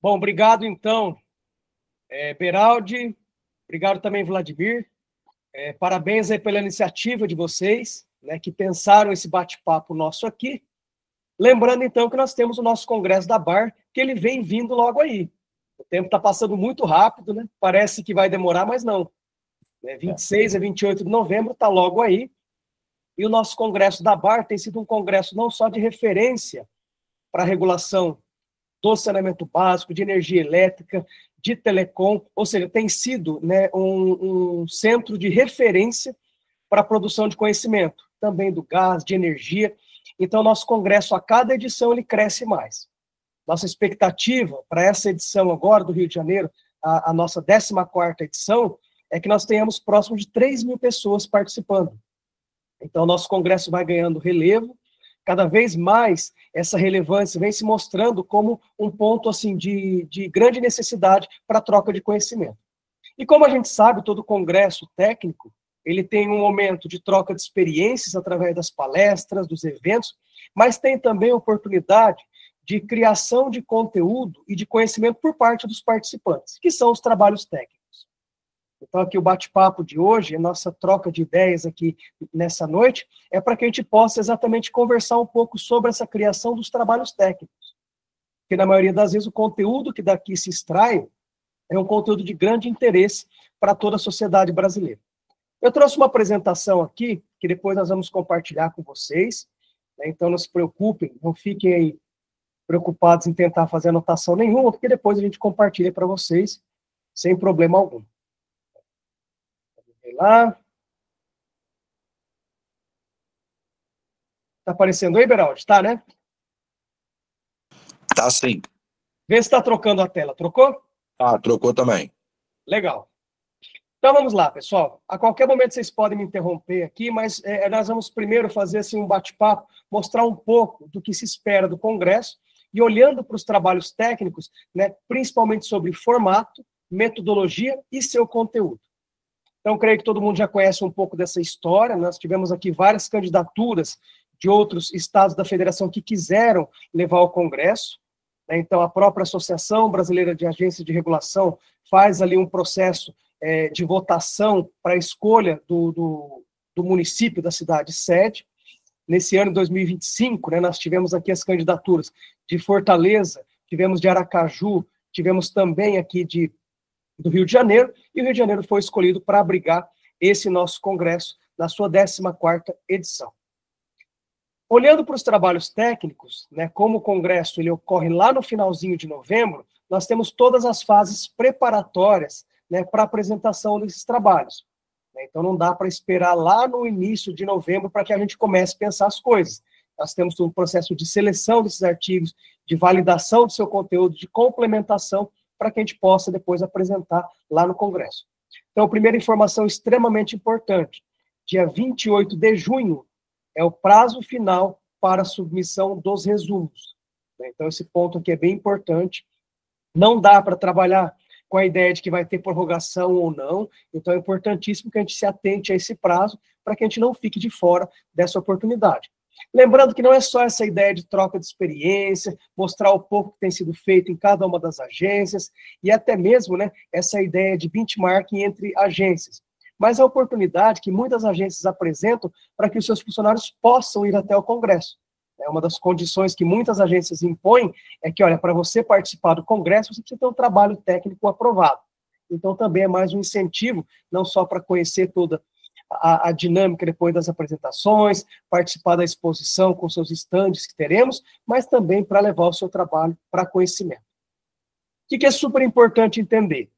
Bom, obrigado, então, Beraldi, obrigado também, Vladimir. Parabéns aí pela iniciativa de vocês, né, que pensaram esse bate-papo nosso aqui. Lembrando, então, que nós temos o nosso Congresso da BAR, que ele vem vindo logo aí. O tempo está passando muito rápido, né? Parece que vai demorar, mas não. 26 a 28 de novembro está logo aí. E o nosso Congresso da BAR tem sido um congresso não só de referência para a regulação do saneamento básico, de energia elétrica, de telecom, ou seja, tem sido, né, um centro de referência para a produção de conhecimento, também do gás, de energia. Então, nosso congresso, a cada edição, ele cresce mais. Nossa expectativa para essa edição agora do Rio de Janeiro, a nossa 14ª edição, é que nós tenhamos próximo de 3.000 pessoas participando. Então, nosso congresso vai ganhando relevo, cada vez mais essa relevância vem se mostrando como um ponto assim de grande necessidade para a troca de conhecimento. E como a gente sabe, todo congresso técnico, ele tem um momento de troca de experiências através das palestras, dos eventos, mas tem também a oportunidade de criação de conteúdo e de conhecimento por parte dos participantes, que são os trabalhos técnicos. Então, aqui o bate-papo de hoje, a nossa troca de ideias aqui nessa noite, é para que a gente possa exatamente conversar um pouco sobre essa criação dos trabalhos técnicos. Porque, na maioria das vezes, o conteúdo que daqui se extrai é um conteúdo de grande interesse para toda a sociedade brasileira. Eu trouxe uma apresentação aqui, que depois nós vamos compartilhar com vocês, né? Então, não se preocupem, não fiquem aí preocupados em tentar fazer anotação nenhuma, porque depois a gente compartilha para vocês, sem problema algum. Lá. Tá aparecendo aí, Beraldi? Tá, né? Tá sim. Vê se está trocando a tela. Trocou? Ah, trocou também. Legal. Então vamos lá, pessoal. A qualquer momento vocês podem me interromper aqui, mas nós vamos primeiro fazer assim, um bate-papo, mostrar um pouco do que se espera do Congresso e olhando para os trabalhos técnicos, né, principalmente sobre formato, metodologia e seu conteúdo. Então, creio que todo mundo já conhece um pouco dessa história. Nós tivemos aqui várias candidaturas de outros estados da federação que quiseram levar ao Congresso. Então, a própria Associação Brasileira de Agências de Regulação faz ali um processo de votação para a escolha do município da cidade sede. Nesse ano de 2025, né, nós tivemos aqui as candidaturas de Fortaleza, tivemos de Aracaju, tivemos também aqui do Rio de Janeiro, e o Rio de Janeiro foi escolhido para abrigar esse nosso congresso na sua 14ª edição. Olhando para os trabalhos técnicos, né, como o congresso ele ocorre lá no finalzinho de novembro, nós temos todas as fases preparatórias, né, para a apresentação desses trabalhos. Então não dá para esperar lá no início de novembro para que a gente comece a pensar as coisas. Nós temos um processo de seleção desses artigos, de validação do seu conteúdo, de complementação, para que a gente possa depois apresentar lá no Congresso. Então, a primeira informação extremamente importante, dia 28 de junho é o prazo final para a submissão dos resumos. Então, esse ponto aqui é bem importante. Não dá para trabalhar com a ideia de que vai ter prorrogação ou não, então é importantíssimo que a gente se atente a esse prazo, para que a gente não fique de fora dessa oportunidade. Lembrando que não é só essa ideia de troca de experiência, mostrar o pouco que tem sido feito em cada uma das agências, e até mesmo, né, essa ideia de benchmarking entre agências, mas a oportunidade que muitas agências apresentam para que os seus funcionários possam ir até o Congresso. Uma das condições que muitas agências impõem é que, olha, para você participar do Congresso, você precisa ter um trabalho técnico aprovado. Então, também é mais um incentivo, não só para conhecer toda a dinâmica depois das apresentações, participar da exposição com seus estandes que teremos, mas também para levar o seu trabalho para conhecimento. O que é super importante entender?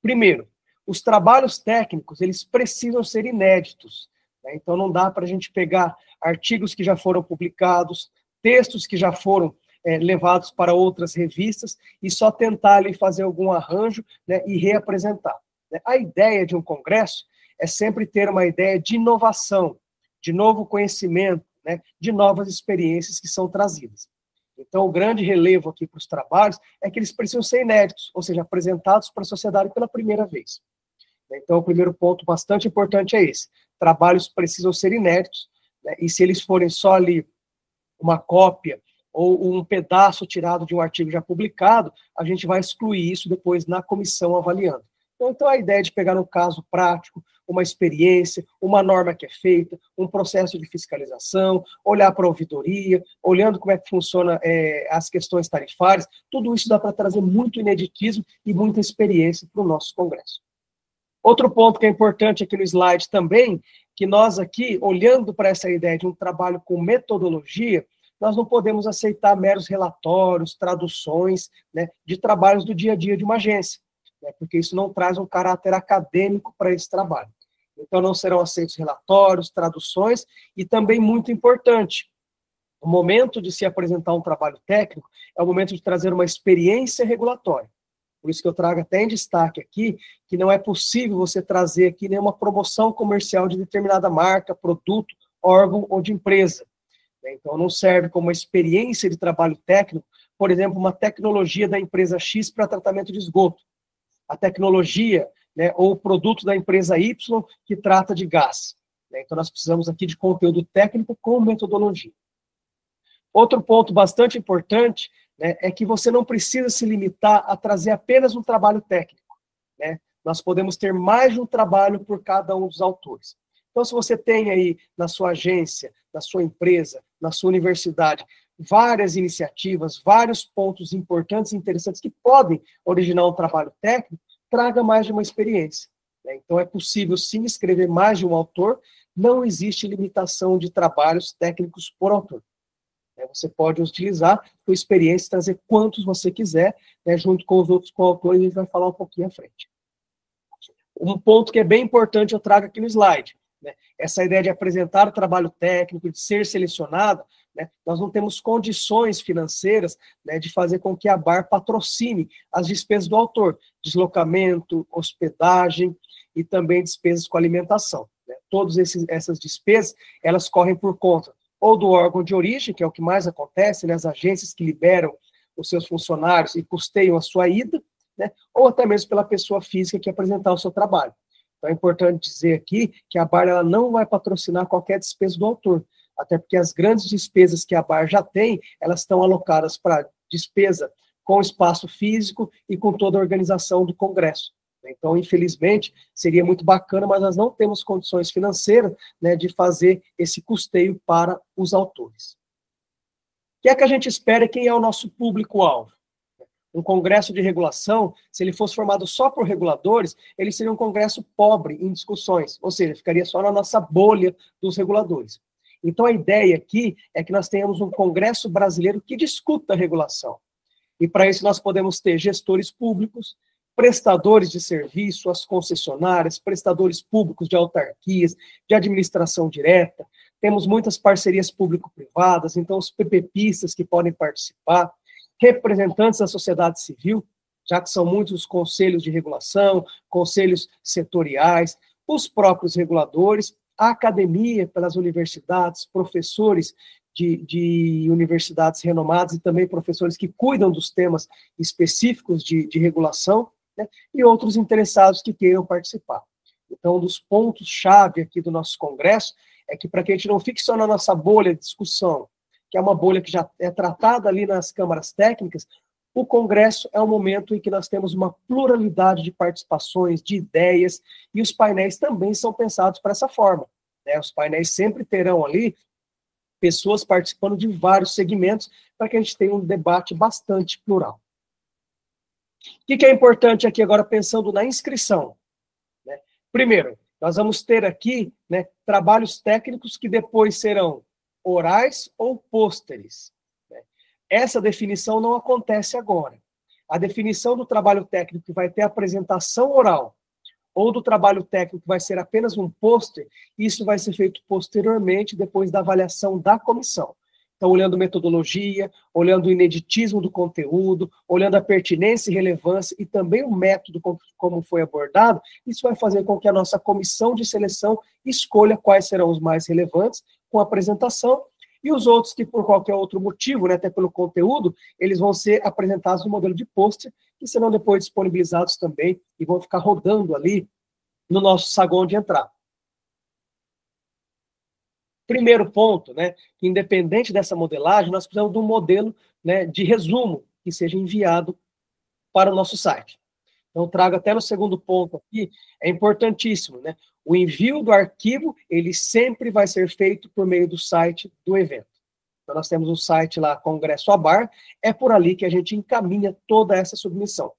Primeiro, os trabalhos técnicos, eles precisam ser inéditos, né? Então, não dá para a gente pegar artigos que já foram publicados, textos que já foram levados para outras revistas e só tentar ali fazer algum arranjo, né, e reapresentar. A ideia de um congresso é sempre ter uma ideia de inovação, de novo conhecimento, né, de novas experiências que são trazidas. Então, o grande relevo aqui para os trabalhos é que eles precisam ser inéditos, ou seja, apresentados para a sociedade pela primeira vez. Então, o primeiro ponto bastante importante é esse. Trabalhos precisam ser inéditos, né, e se eles forem só ali uma cópia ou um pedaço tirado de um artigo já publicado, a gente vai excluir isso depois na comissão avaliando. Então, a ideia de pegar um caso prático, uma experiência, uma norma que é feita, um processo de fiscalização, olhar para a ouvidoria, olhando como é que funciona as questões tarifárias, tudo isso dá para trazer muito ineditismo e muita experiência para o nosso Congresso. Outro ponto que é importante aqui no slide também, que nós aqui, olhando para essa ideia de um trabalho com metodologia, nós não podemos aceitar meros relatórios, traduções, né, de trabalhos do dia a dia de uma agência, né, porque isso não traz um caráter acadêmico para esse trabalho. Então, não serão aceitos relatórios, traduções, e também muito importante, o momento de se apresentar um trabalho técnico é o momento de trazer uma experiência regulatória. Por isso que eu trago até em destaque aqui, que não é possível você trazer aqui nenhuma promoção comercial de determinada marca, produto, órgão ou de empresa. Então, não serve como uma experiência de trabalho técnico, por exemplo, uma tecnologia da empresa X para tratamento de esgoto. A tecnologia, né, ou o produto da empresa Y que trata de gás. Então, nós precisamos aqui de conteúdo técnico com metodologia. Outro ponto bastante importante, né, é que você não precisa se limitar a trazer apenas um trabalho técnico, né? Nós podemos ter mais de um trabalho por cada um dos autores. Então, se você tem aí na sua agência, na sua empresa, na sua universidade, várias iniciativas, vários pontos importantes e interessantes que podem originar um trabalho técnico, traga mais de uma experiência, né? Então, é possível, sim, escrever mais de um autor, não existe limitação de trabalhos técnicos por autor. Você pode utilizar sua experiência, trazer quantos você quiser, né, junto com os outros coautores, a gente vai falar um pouquinho à frente. Um ponto que é bem importante eu trago aqui no slide, né, essa ideia de apresentar o trabalho técnico, de ser selecionado, né, nós não temos condições financeiras, né, de fazer com que a BAR patrocine as despesas do autor, deslocamento, hospedagem e também despesas com alimentação. Né. Todas essas despesas, elas correm por conta ou do órgão de origem, que é o que mais acontece, né, as agências que liberam os seus funcionários e custeiam a sua ida, né, ou até mesmo pela pessoa física que apresentar o seu trabalho. Então é importante dizer aqui que a BAR ela não vai patrocinar qualquer despesa do autor, até porque as grandes despesas que a BAR já tem, elas estão alocadas para despesa com espaço físico e com toda a organização do Congresso. Então, infelizmente, seria muito bacana, mas nós não temos condições financeiras, né, de fazer esse custeio para os autores. O que é que a gente espera? Quem é o nosso público-alvo? Um congresso de regulação, se ele fosse formado só por reguladores, ele seria um congresso pobre em discussões, ou seja, ficaria só na nossa bolha dos reguladores. Então, a ideia aqui é que nós tenhamos um congresso brasileiro que discuta a regulação. E para isso nós podemos ter gestores públicos, prestadores de serviço, as concessionárias, prestadores públicos de autarquias, de administração direta, temos muitas parcerias público-privadas, então os PPPistas que podem participar, representantes da sociedade civil, já que são muitos os conselhos de regulação, conselhos setoriais, os próprios reguladores, a academia pelas universidades, professores de universidades renomadas e também professores que cuidam dos temas específicos de regulação, né, e outros interessados que queiram participar. Então, um dos pontos-chave aqui do nosso congresso é que, para que a gente não fique só na nossa bolha de discussão, que é uma bolha que já é tratada ali nas câmaras técnicas, o congresso é um momento em que nós temos uma pluralidade de participações, de ideias, e os painéis também são pensados para essa forma, né? Os painéis sempre terão ali pessoas participando de vários segmentos para que a gente tenha um debate bastante plural. O que é importante aqui agora, pensando na inscrição? Né? Primeiro, nós vamos ter aqui, né, trabalhos técnicos que depois serão orais ou pôsteres. Né? Essa definição não acontece agora. A definição do trabalho técnico que vai ter apresentação oral ou do trabalho técnico que vai ser apenas um pôster, isso vai ser feito posteriormente, depois da avaliação da comissão. Então, olhando metodologia, olhando o ineditismo do conteúdo, olhando a pertinência e relevância e também o método como foi abordado, isso vai fazer com que a nossa comissão de seleção escolha quais serão os mais relevantes com a apresentação e os outros que, por qualquer outro motivo, né, até pelo conteúdo, eles vão ser apresentados no modelo de pôster, que serão depois disponibilizados também e vão ficar rodando ali no nosso saguão de entrada. Primeiro ponto, né, que independente dessa modelagem, nós precisamos de um modelo, né, de resumo que seja enviado para o nosso site. Então, trago até no segundo ponto aqui, é importantíssimo, né? O envio do arquivo, ele sempre vai ser feito por meio do site do evento. Então, nós temos um site lá, Congresso ABAR, é por ali que a gente encaminha toda essa submissão.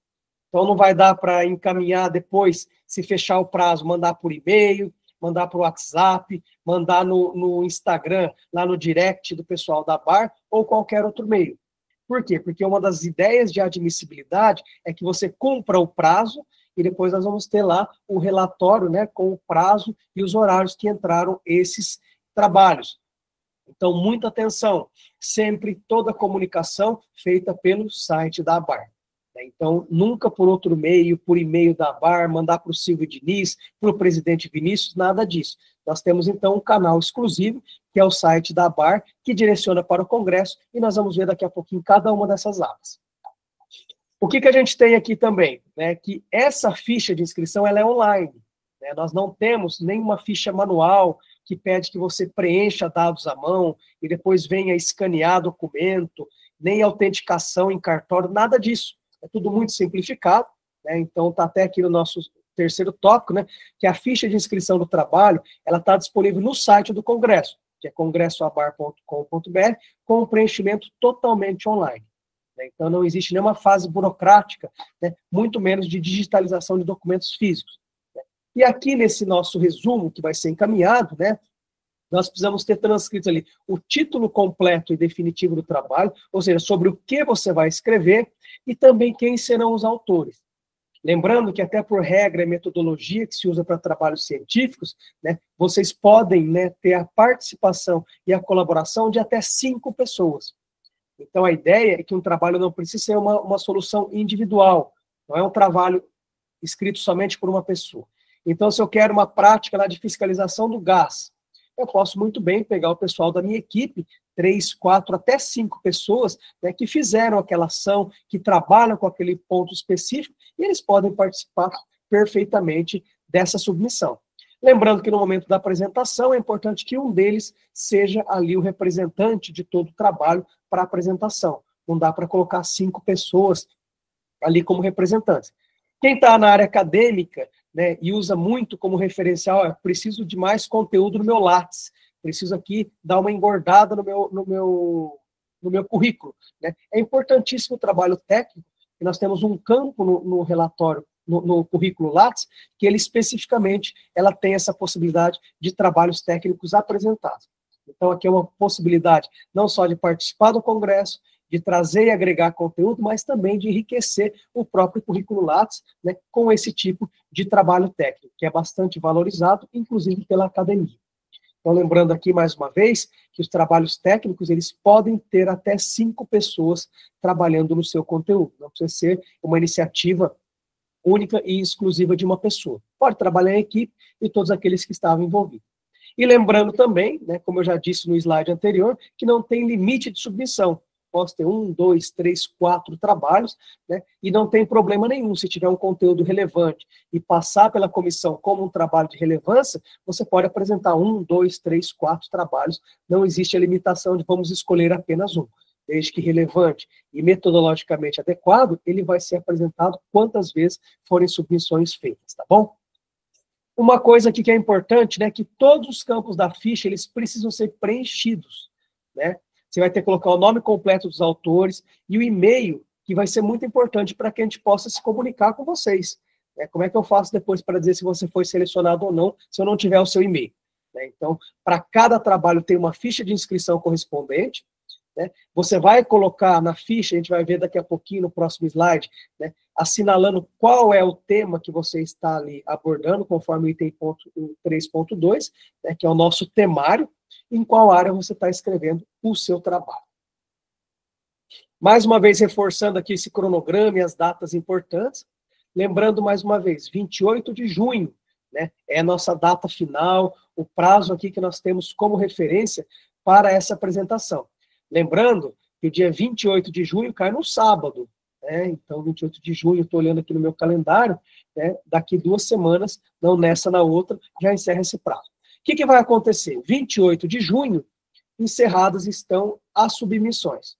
Então, não vai dar para encaminhar depois, se fechar o prazo, mandar por e-mail, mandar por WhatsApp, mandar no Instagram, lá no direct do pessoal da ABAR, ou qualquer outro meio. Por quê? Porque uma das ideias de admissibilidade é que você cumpra o prazo e depois nós vamos ter lá o relatório, né, com o prazo e os horários que entraram esses trabalhos. Então, muita atenção, sempre toda a comunicação feita pelo site da ABAR. Então, nunca por outro meio, por e-mail da ABAR, mandar para o Silvio Diniz, para o presidente Vinícius, nada disso. Nós temos, então, um canal exclusivo, que é o site da ABAR, que direciona para o Congresso, e nós vamos ver daqui a pouquinho cada uma dessas abas. O que a gente tem aqui também? Né, que essa ficha de inscrição ela é online. Né, nós não temos nenhuma ficha manual que pede que você preencha dados à mão e depois venha escanear documento, nem autenticação em cartório, nada disso. É tudo muito simplificado, né? Então está até aqui no nosso terceiro tópico, né? Que a ficha de inscrição do trabalho, ela está disponível no site do Congresso, que é congressoabar.com.br, com um preenchimento totalmente online. Né? Então não existe nenhuma fase burocrática, né? Muito menos de digitalização de documentos físicos. Né? E aqui nesse nosso resumo, que vai ser encaminhado, né? Nós precisamos ter transcrito ali o título completo e definitivo do trabalho, ou seja, sobre o que você vai escrever, e também quem serão os autores. Lembrando que até por regra e metodologia que se usa para trabalhos científicos, né, vocês podem, né, ter a participação e a colaboração de até 5 pessoas. Então a ideia é que um trabalho não precisa ser uma solução individual, não é um trabalho escrito somente por uma pessoa. Então se eu quero uma prática lá de fiscalização do gás, eu posso muito bem pegar o pessoal da minha equipe, 3, 4, até 5 pessoas, né, que fizeram aquela ação, que trabalham com aquele ponto específico, e eles podem participar perfeitamente dessa submissão. Lembrando que no momento da apresentação é importante que um deles seja ali o representante de todo o trabalho para a apresentação. Não dá para colocar 5 pessoas ali como representantes. Quem está na área acadêmica, né, e usa muito como referencial, preciso de mais conteúdo no meu Lattes, preciso aqui dar uma engordada no meu currículo. Né? É importantíssimo o trabalho técnico, e nós temos um campo no relatório, no currículo Lattes, que ele especificamente ela tem essa possibilidade de trabalhos técnicos apresentados. Então, aqui é uma possibilidade não só de participar do congresso, de trazer e agregar conteúdo, mas também de enriquecer o próprio currículo Lattes, né, com esse tipo de trabalho técnico, que é bastante valorizado, inclusive pela academia. Então, lembrando aqui, mais uma vez, que os trabalhos técnicos, eles podem ter até 5 pessoas trabalhando no seu conteúdo. Não precisa ser uma iniciativa única e exclusiva de uma pessoa. Pode trabalhar em equipe e todos aqueles que estavam envolvidos. E lembrando também, né, como eu já disse no slide anterior, que não tem limite de submissão. Posso ter 1, 2, 3, 4 trabalhos, né, e não tem problema nenhum. Se tiver um conteúdo relevante e passar pela comissão como um trabalho de relevância, você pode apresentar 1, 2, 3, 4 trabalhos. Não existe a limitação de vamos escolher apenas um. Desde que relevante e metodologicamente adequado, ele vai ser apresentado quantas vezes forem submissões feitas, tá bom? Uma coisa aqui que é importante, né, que todos os campos da ficha, eles precisam ser preenchidos, né? Você vai ter que colocar o nome completo dos autores e o e-mail, que vai ser muito importante para que a gente possa se comunicar com vocês. Né? Como é que eu faço depois para dizer se você foi selecionado ou não, se eu não tiver o seu e-mail? Né? Então, para cada trabalho tem uma ficha de inscrição correspondente, né? Você vai colocar na ficha, a gente vai ver daqui a pouquinho no próximo slide, né, assinalando qual é o tema que você está ali abordando, conforme o item 3.2, né, que é o nosso temário, em qual área você está escrevendo o seu trabalho. Mais uma vez, reforçando aqui esse cronograma e as datas importantes, lembrando mais uma vez, 28 de junho, né, é a nossa data final, o prazo aqui que nós temos como referência para essa apresentação. Lembrando que o dia 28 de junho cai no sábado, né? Então, 28 de junho, estou olhando aqui no meu calendário, né? Daqui 2 semanas, não nessa, na outra, já encerra esse prazo. que vai acontecer? 28 de junho, encerradas estão as submissões.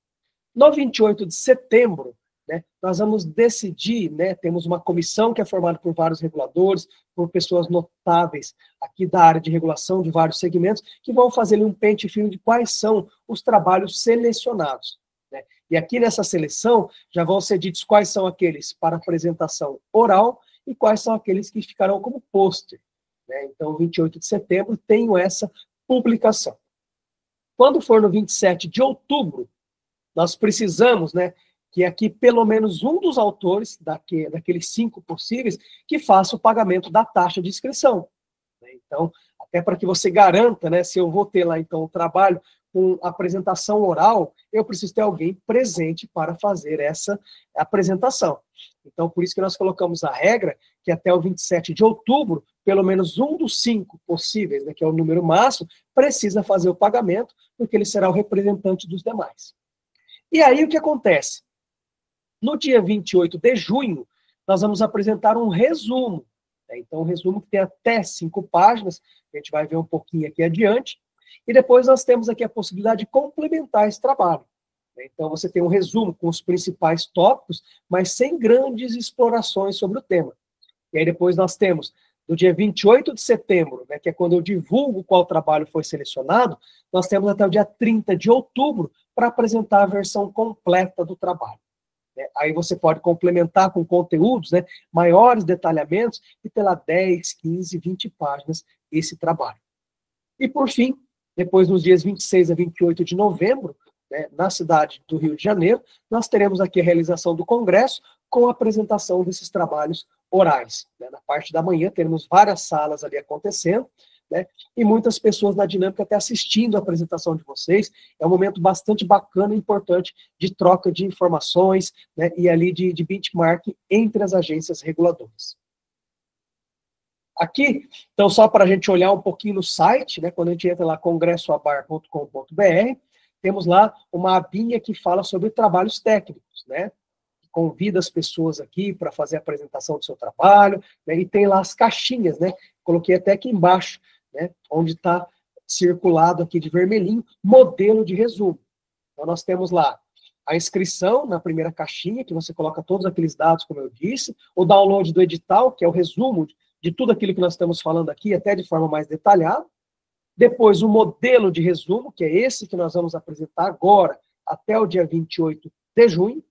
No 28 de setembro, né, nós vamos decidir, né, temos uma comissão que é formada por vários reguladores, por pessoas notáveis aqui da área de regulação de vários segmentos, que vão fazer um pente fino de quais são os trabalhos selecionados. Né? E aqui nessa seleção já vão ser ditos quais são aqueles para apresentação oral e quais são aqueles que ficarão como pôster. Né? Então, 28 de setembro, tenho essa publicação. Quando for no 27 de outubro, nós precisamos, né, que aqui pelo menos um dos autores, daqueles 5 possíveis, que faça o pagamento da taxa de inscrição. Então, até para que você garanta, né, se eu vou ter lá, então, o trabalho com apresentação oral, eu preciso ter alguém presente para fazer essa apresentação. Então, por isso que nós colocamos a regra que até o 27 de outubro, pelo menos um dos 5 possíveis, né, que é o número máximo, precisa fazer o pagamento, porque ele será o representante dos demais. E aí, o que acontece? No dia 28 de junho, nós vamos apresentar um resumo. Né? Então, um resumo que tem até 5 páginas, a gente vai ver um pouquinho aqui adiante, e depois nós temos aqui a possibilidade de complementar esse trabalho. Né? Então, você tem um resumo com os principais tópicos, mas sem grandes explorações sobre o tema. E aí depois nós temos, no dia 28 de setembro, né, que é quando eu divulgo qual trabalho foi selecionado, nós temos até o dia 30 de outubro para apresentar a versão completa do trabalho. Aí você pode complementar com conteúdos, né, maiores detalhamentos, e ter lá 10, 15, 20 páginas esse trabalho. E por fim, depois nos dias 26 a 28 de novembro, né, na cidade do Rio de Janeiro, nós teremos aqui a realização do congresso com a apresentação desses trabalhos orais. Né? Na parte da manhã teremos várias salas ali acontecendo, né? E muitas pessoas na dinâmica até assistindo a apresentação de vocês. É um momento bastante bacana e importante de troca de informações, né? E ali de benchmark entre as agências reguladoras. Aqui, então, só para a gente olhar um pouquinho no site, né? Quando a gente entra lá, congressoabar.com.br, temos lá uma abinha que fala sobre trabalhos técnicos, né? Convida as pessoas aqui para fazer a apresentação do seu trabalho, né? E tem lá as caixinhas, né? Coloquei até aqui embaixo, né? Onde está circulado aqui de vermelhinho, modelo de resumo. Então, nós temos lá a inscrição na primeira caixinha, que você coloca todos aqueles dados, como eu disse, o download do edital, que é o resumo de tudo aquilo que nós estamos falando aqui, até de forma mais detalhada. Depois, o modelo de resumo, que é esse que nós vamos apresentar agora, até o dia 28 de junho.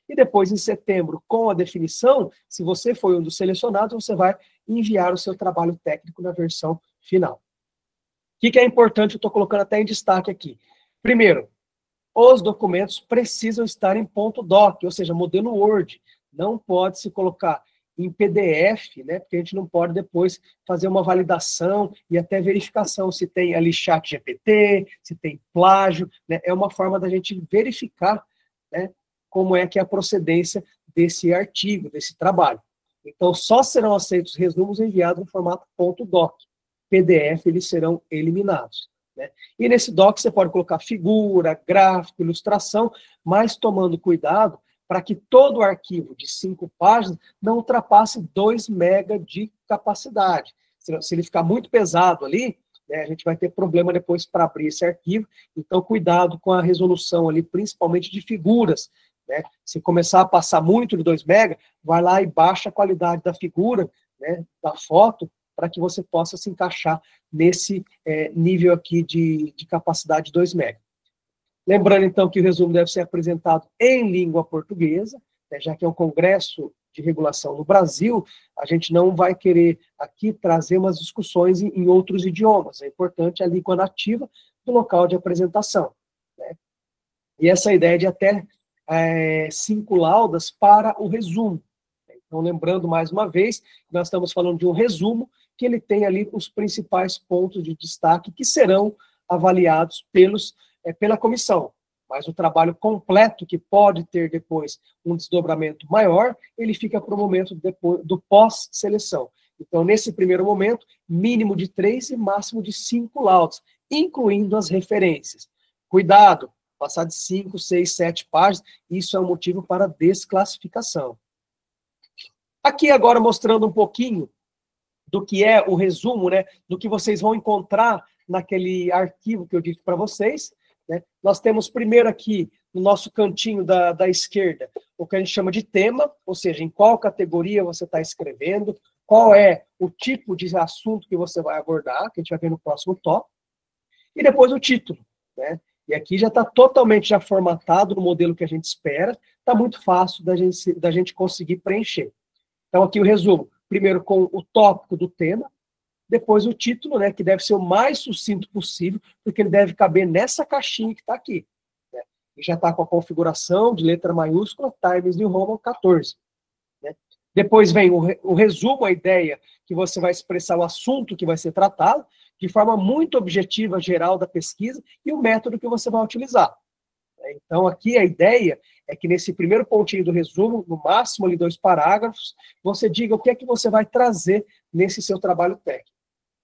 E depois, em setembro, com a definição, se você foi um dos selecionados, você vai enviar o seu trabalho técnico na versão final. O que é importante, eu estou colocando até em destaque aqui. Primeiro, os documentos precisam estar em ponto doc, ou seja, modelo Word. Não pode se colocar em PDF, né, porque a gente não pode depois fazer uma validação e até verificação se tem ali chat GPT, se tem plágio, né, é uma forma da gente verificar, né, como é que é a procedência desse artigo, desse trabalho. Então, só serão aceitos resumos enviados no formato .doc. PDF, eles serão eliminados. Né? E nesse doc você pode colocar figura, gráfico, ilustração, mas tomando cuidado para que todo o arquivo de 5 páginas não ultrapasse 2 MB de capacidade. Se ele ficar muito pesado ali, né, a gente vai ter problema depois para abrir esse arquivo. Então, cuidado com a resolução ali, principalmente de figuras. Né? Se começar a passar muito de 2 MB, vai lá e baixa a qualidade da figura, né, da foto, para que você possa se encaixar nesse nível aqui de capacidade de 2 MB. Lembrando, então, que o resumo deve ser apresentado em língua portuguesa, né, já que é um congresso de regulação no Brasil, a gente não vai querer aqui trazer umas discussões em outros idiomas. É importante a língua nativa do local de apresentação. Né? E essa ideia de até 5 laudas para o resumo. Então, lembrando mais uma vez, nós estamos falando de um resumo que ele tem ali os principais pontos de destaque que serão avaliados pela comissão. Mas o trabalho completo, que pode ter depois um desdobramento maior, ele fica para o momento depois, do pós-seleção. Então, nesse primeiro momento, mínimo de 3 e máximo de 5 laudos, incluindo as referências. Cuidado! Passar de 5, 6, 7 páginas, isso é um motivo para desclassificação. Aqui agora mostrando um pouquinho do que é o resumo, né, do que vocês vão encontrar naquele arquivo que eu disse para vocês, né? Nós temos primeiro aqui, no nosso cantinho da esquerda, o que a gente chama de tema, ou seja, em qual categoria você está escrevendo, qual é o tipo de assunto que você vai abordar, que a gente vai ver no próximo tópico, e depois o título, né? E aqui já está totalmente já formatado no modelo que a gente espera, está muito fácil da gente conseguir preencher. Então, aqui o resumo, primeiro com o tópico do tema, depois o título, né, que deve ser o mais sucinto possível, porque ele deve caber nessa caixinha que está aqui, né? E já está com a configuração de letra maiúscula, Times New Roman 14. Né? Depois vem o resumo, a ideia que você vai expressar o assunto que vai ser tratado, de forma muito objetiva, geral da pesquisa, e o método que você vai utilizar. Então, aqui a ideia é que nesse primeiro pontinho do resumo, no máximo ali 2 parágrafos, você diga o que é que você vai trazer nesse seu trabalho técnico.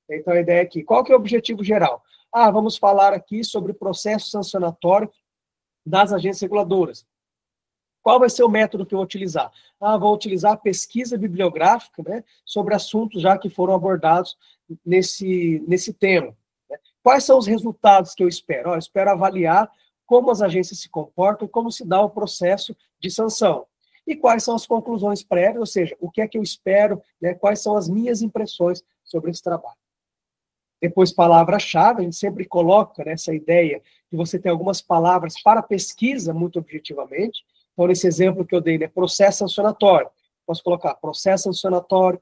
Então, a ideia aqui, qual que é o objetivo geral? Vamos falar aqui sobre o processo sancionatório das agências reguladoras. Qual vai ser o método que eu vou utilizar? Vou utilizar a pesquisa bibliográfica, né, sobre assuntos já que foram abordados nesse tema. Né? Quais são os resultados que eu espero? Eu espero avaliar como as agências se comportam, como se dá o processo de sanção. E quais são as conclusões prévias, ou seja, o que é que eu espero, né, quais são as minhas impressões sobre esse trabalho. Depois, palavra-chave, a gente sempre coloca nessa ideia de você ter algumas palavras para pesquisa, muito objetivamente. Então, nesse exemplo que eu dei, né, processo sancionatório. Posso colocar processo sancionatório,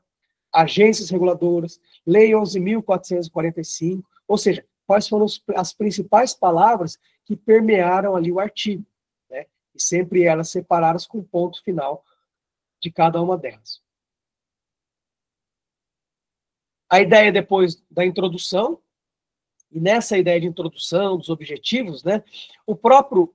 agências reguladoras, Lei 11.445, ou seja, quais foram as principais palavras que permearam ali o artigo, né? E sempre elas separadas com o ponto final de cada uma delas. A ideia depois da introdução, e nessa ideia de introdução, dos objetivos, né, o próprio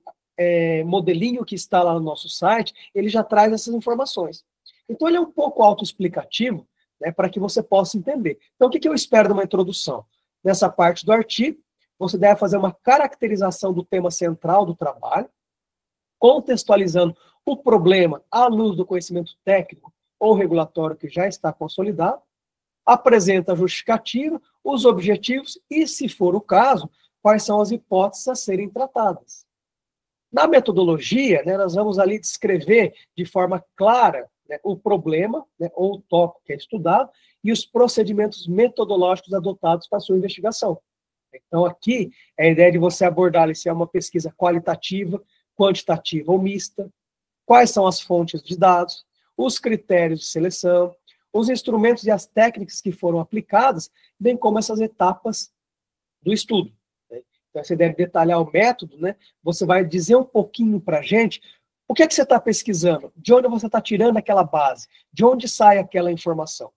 modelinho que está lá no nosso site, ele já traz essas informações. Então, ele é um pouco autoexplicativo, né, para que você possa entender. Então, o que eu espero de uma introdução? Nessa parte do artigo, você deve fazer uma caracterização do tema central do trabalho, contextualizando o problema à luz do conhecimento técnico ou regulatório que já está consolidado, apresenta a justificativa, os objetivos e, se for o caso, quais são as hipóteses a serem tratadas. Na metodologia, né, nós vamos ali descrever de forma clara, né, o problema, né, ou o tópico que é estudado, e os procedimentos metodológicos adotados para a sua investigação. Então, aqui, é a ideia de você abordar se é uma pesquisa qualitativa, quantitativa ou mista, quais são as fontes de dados, os critérios de seleção, os instrumentos e as técnicas que foram aplicadas, bem como essas etapas do estudo. Né? Então, você deve detalhar o método, né? Você vai dizer um pouquinho para a gente o que é que você está pesquisando, de onde você está tirando aquela base, de onde sai aquela informação.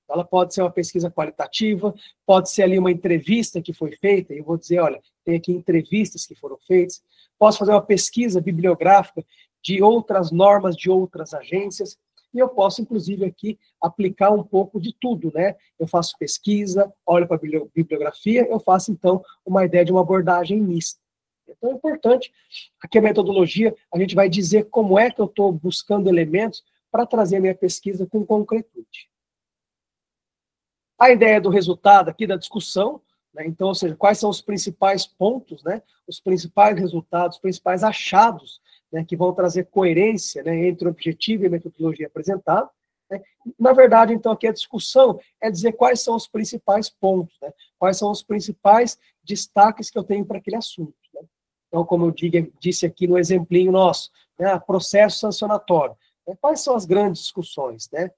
Ela pode ser uma pesquisa qualitativa, pode ser ali uma entrevista que foi feita, e eu vou dizer, olha, tem aqui entrevistas que foram feitas, posso fazer uma pesquisa bibliográfica de outras normas de outras agências, e eu posso, inclusive, aqui aplicar um pouco de tudo, né? Eu faço pesquisa, olho para a bibliografia, eu faço, então, uma ideia de uma abordagem mista. Então, é importante, aqui a metodologia, a gente vai dizer como é que eu estou buscando elementos para trazer a minha pesquisa com concretude. A ideia do resultado aqui da discussão, né? Então, ou seja, quais são os principais pontos, né? Os principais resultados, os principais achados, né, que vão trazer coerência, né, entre o objetivo e a metodologia apresentada. Né? Na verdade, então, aqui a discussão é dizer quais são os principais pontos, né, quais são os principais destaques que eu tenho para aquele assunto. Né? Então, como eu disse aqui no exemplinho nosso, né, processo sancionatório. Né? Quais são as grandes discussões? Né?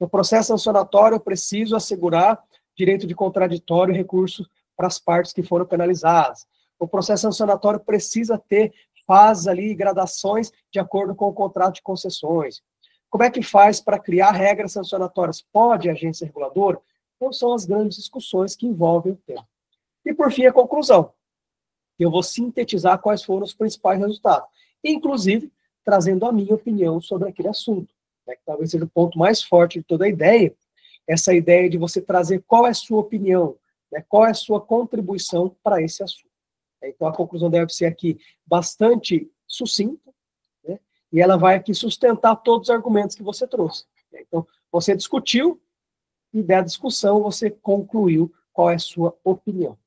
No processo sancionatório, eu preciso assegurar direito de contraditório e recurso para as partes que foram penalizadas. O processo sancionatório precisa ter fases ali, gradações, de acordo com o contrato de concessões. Como é que faz para criar regras sancionatórias? Pode a agência reguladora? Então, são as grandes discussões que envolvem o tema. E, por fim, a conclusão. Eu vou sintetizar quais foram os principais resultados, inclusive trazendo a minha opinião sobre aquele assunto, né, que talvez seja o ponto mais forte de toda a ideia, essa ideia de você trazer qual é a sua opinião, né, qual é a sua contribuição para esse assunto. Então, a conclusão deve ser aqui bastante sucinta, né? E ela vai aqui sustentar todos os argumentos que você trouxe. Então, você discutiu, e da discussão você concluiu qual é a sua opinião.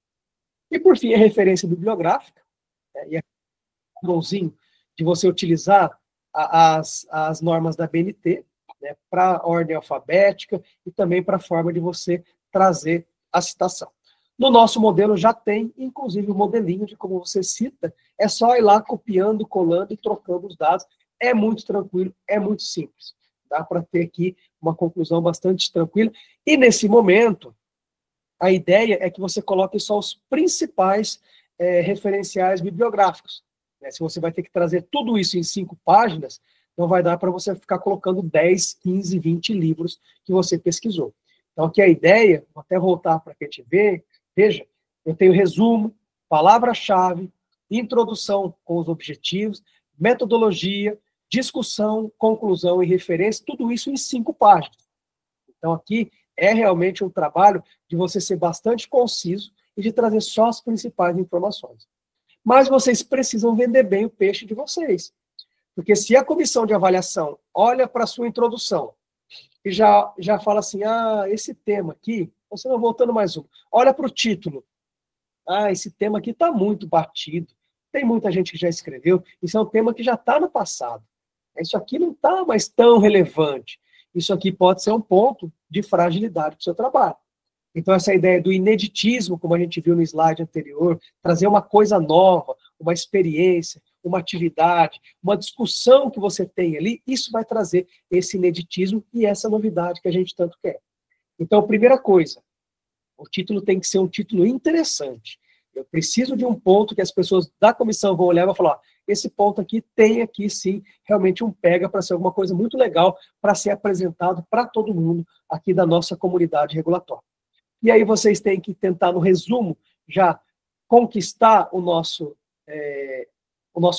E, por fim, a referência bibliográfica, né, e a padrãozinho de você utilizar as normas da BNT, né, para a ordem alfabética e também para a forma de você trazer a citação. No nosso modelo já tem, inclusive, o modelinho de como você cita, é só ir lá copiando, colando e trocando os dados. É muito tranquilo, é muito simples. Dá para ter aqui uma conclusão bastante tranquila. E, nesse momento, a ideia é que você coloque só os principais referenciais bibliográficos. Né? Se você vai ter que trazer tudo isso em 5 páginas, não vai dar para você ficar colocando 10, 15, 20 livros que você pesquisou. Então, aqui a ideia, vou até voltar para que a gente veja, eu tenho resumo, palavra-chave, introdução com os objetivos, metodologia, discussão, conclusão e referência, tudo isso em 5 páginas. Então, aqui é realmente um trabalho de você ser bastante conciso e de trazer só as principais informações. Mas vocês precisam vender bem o peixe de vocês. Porque se a comissão de avaliação olha para a sua introdução e já fala assim, esse tema aqui, você não voltando mais um, olha para o título, esse tema aqui está muito batido, tem muita gente que já escreveu, isso é um tema que já está no passado, isso aqui não está mais tão relevante, isso aqui pode ser um ponto de fragilidade para o seu trabalho. Então, essa ideia do ineditismo, como a gente viu no slide anterior, trazer uma coisa nova, uma experiência, uma atividade, uma discussão que você tem ali, isso vai trazer esse ineditismo e essa novidade que a gente tanto quer. Então, primeira coisa, o título tem que ser um título interessante. Eu preciso de um ponto que as pessoas da comissão vão olhar e vão falar, esse ponto aqui tem aqui, sim, realmente um pega para ser alguma coisa muito legal para ser apresentado para todo mundo aqui da nossa comunidade regulatória. E aí vocês têm que tentar, no resumo, já conquistar o nosso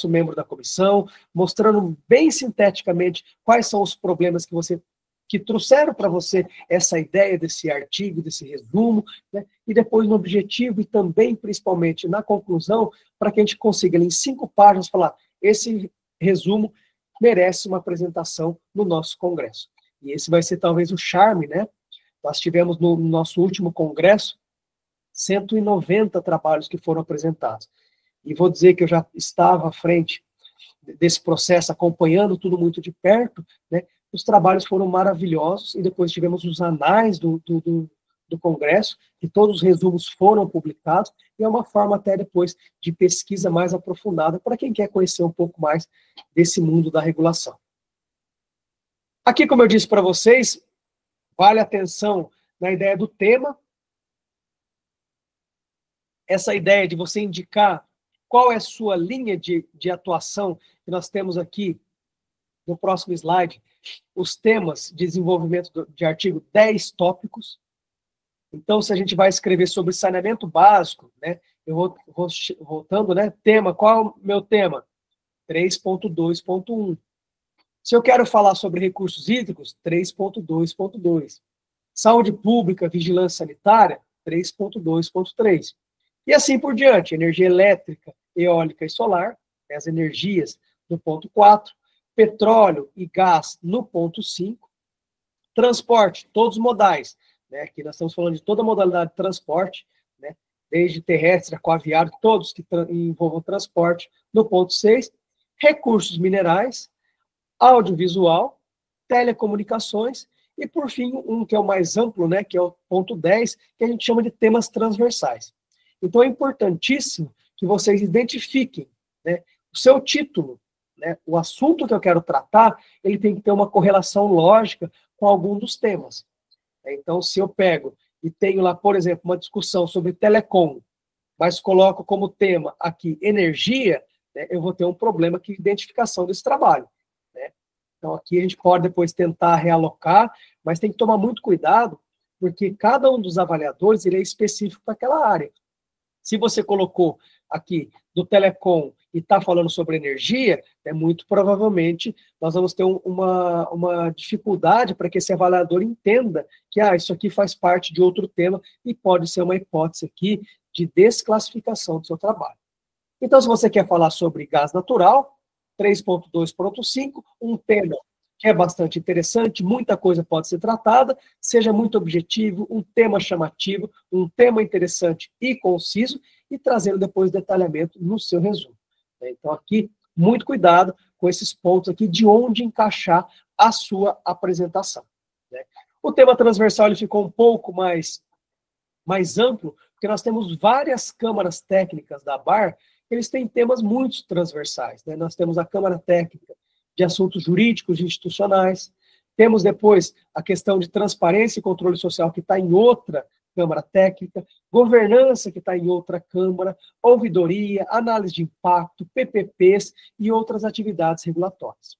membro da comissão, mostrando bem sinteticamente quais são os problemas que trouxeram para você essa ideia desse artigo, desse resumo, né? E depois no objetivo e também, principalmente, na conclusão, para que a gente consiga, ali, em 5 páginas, falar, esse resumo merece uma apresentação no nosso congresso. E esse vai ser talvez o charme, né? Nós tivemos no nosso último congresso 190 trabalhos que foram apresentados. E vou dizer que eu já estava à frente desse processo, acompanhando tudo muito de perto, né? Os trabalhos foram maravilhosos, e depois tivemos os anais do congresso, e todos os resumos foram publicados, e é uma forma até depois de pesquisa mais aprofundada, para quem quer conhecer um pouco mais desse mundo da regulação. Aqui, como eu disse para vocês, vale atenção na ideia do tema, essa ideia de você indicar qual é a sua linha de atuação, que nós temos aqui no próximo slide, os temas de desenvolvimento de artigo, 10 tópicos. Então, se a gente vai escrever sobre saneamento básico, né, eu vou voltando, né, tema, qual é o meu tema? 3.2.1. Se eu quero falar sobre recursos hídricos, 3.2.2. Saúde pública, vigilância sanitária, 3.2.3. E assim por diante, energia elétrica, eólica e solar, né, as energias no ponto 4, petróleo e gás no ponto 5, transporte, todos os modais, né, aqui nós estamos falando de toda a modalidade de transporte, né, desde terrestre, aquaviário, todos que envolvam transporte, no ponto 6, recursos minerais, audiovisual, telecomunicações, e por fim, um que é o mais amplo, né, que é o ponto 10, que a gente chama de temas transversais. Então é importantíssimo que vocês identifiquem, né, o seu título, né, o assunto que eu quero tratar, ele tem que ter uma correlação lógica com algum dos temas. Então, se eu pego e tenho lá, por exemplo, uma discussão sobre telecom, mas coloco como tema aqui energia, né, eu vou ter um problema de identificação desse trabalho. Né? Então, aqui a gente pode depois tentar realocar, mas tem que tomar muito cuidado, porque cada um dos avaliadores ele é específico para aquela área. Se você colocou aqui do telecom e está falando sobre energia, muito provavelmente nós vamos ter uma dificuldade para que esse avaliador entenda que isso aqui faz parte de outro tema e pode ser uma hipótese aqui de desclassificação do seu trabalho. Então, se você quer falar sobre gás natural, 3.2.5, um tema que é bastante interessante, muita coisa pode ser tratada, seja muito objetivo, um tema chamativo, um tema interessante e conciso, e trazendo depois detalhamento no seu resumo. Então, aqui, muito cuidado com esses pontos aqui, de onde encaixar a sua apresentação. O tema transversal ele ficou um pouco mais amplo, porque nós temos várias câmaras técnicas da ABAR, eles têm temas muito transversais. Nós temos a Câmara Técnica de Assuntos Jurídicos e Institucionais, temos depois a questão de transparência e controle social, que está em outra Câmara Técnica, governança, que está em outra Câmara, ouvidoria, análise de impacto, PPPs e outras atividades regulatórias.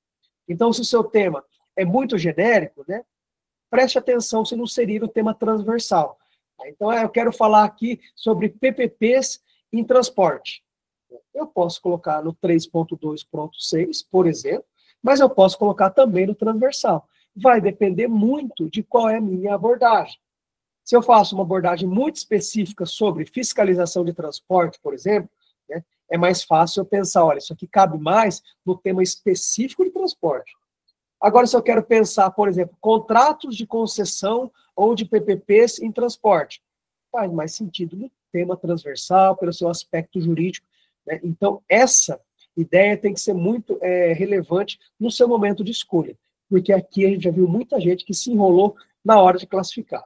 Então, se o seu tema é muito genérico, preste atenção se não seria o tema transversal. Então, eu quero falar aqui sobre PPPs em transporte. Eu posso colocar no 3.2.6, por exemplo, mas eu posso colocar também no transversal. Vai depender muito de qual é a minha abordagem. Se eu faço uma abordagem muito específica sobre fiscalização de transporte, por exemplo, é mais fácil eu pensar, olha, isso aqui cabe mais no tema específico de transporte. Agora, se eu quero pensar, por exemplo, contratos de concessão ou de PPPs em transporte, faz mais sentido no tema transversal, pelo seu aspecto jurídico. Então, essa ideia tem que ser muito relevante no seu momento de escolha, porque aqui a gente já viu muita gente que se enrolou na hora de classificar.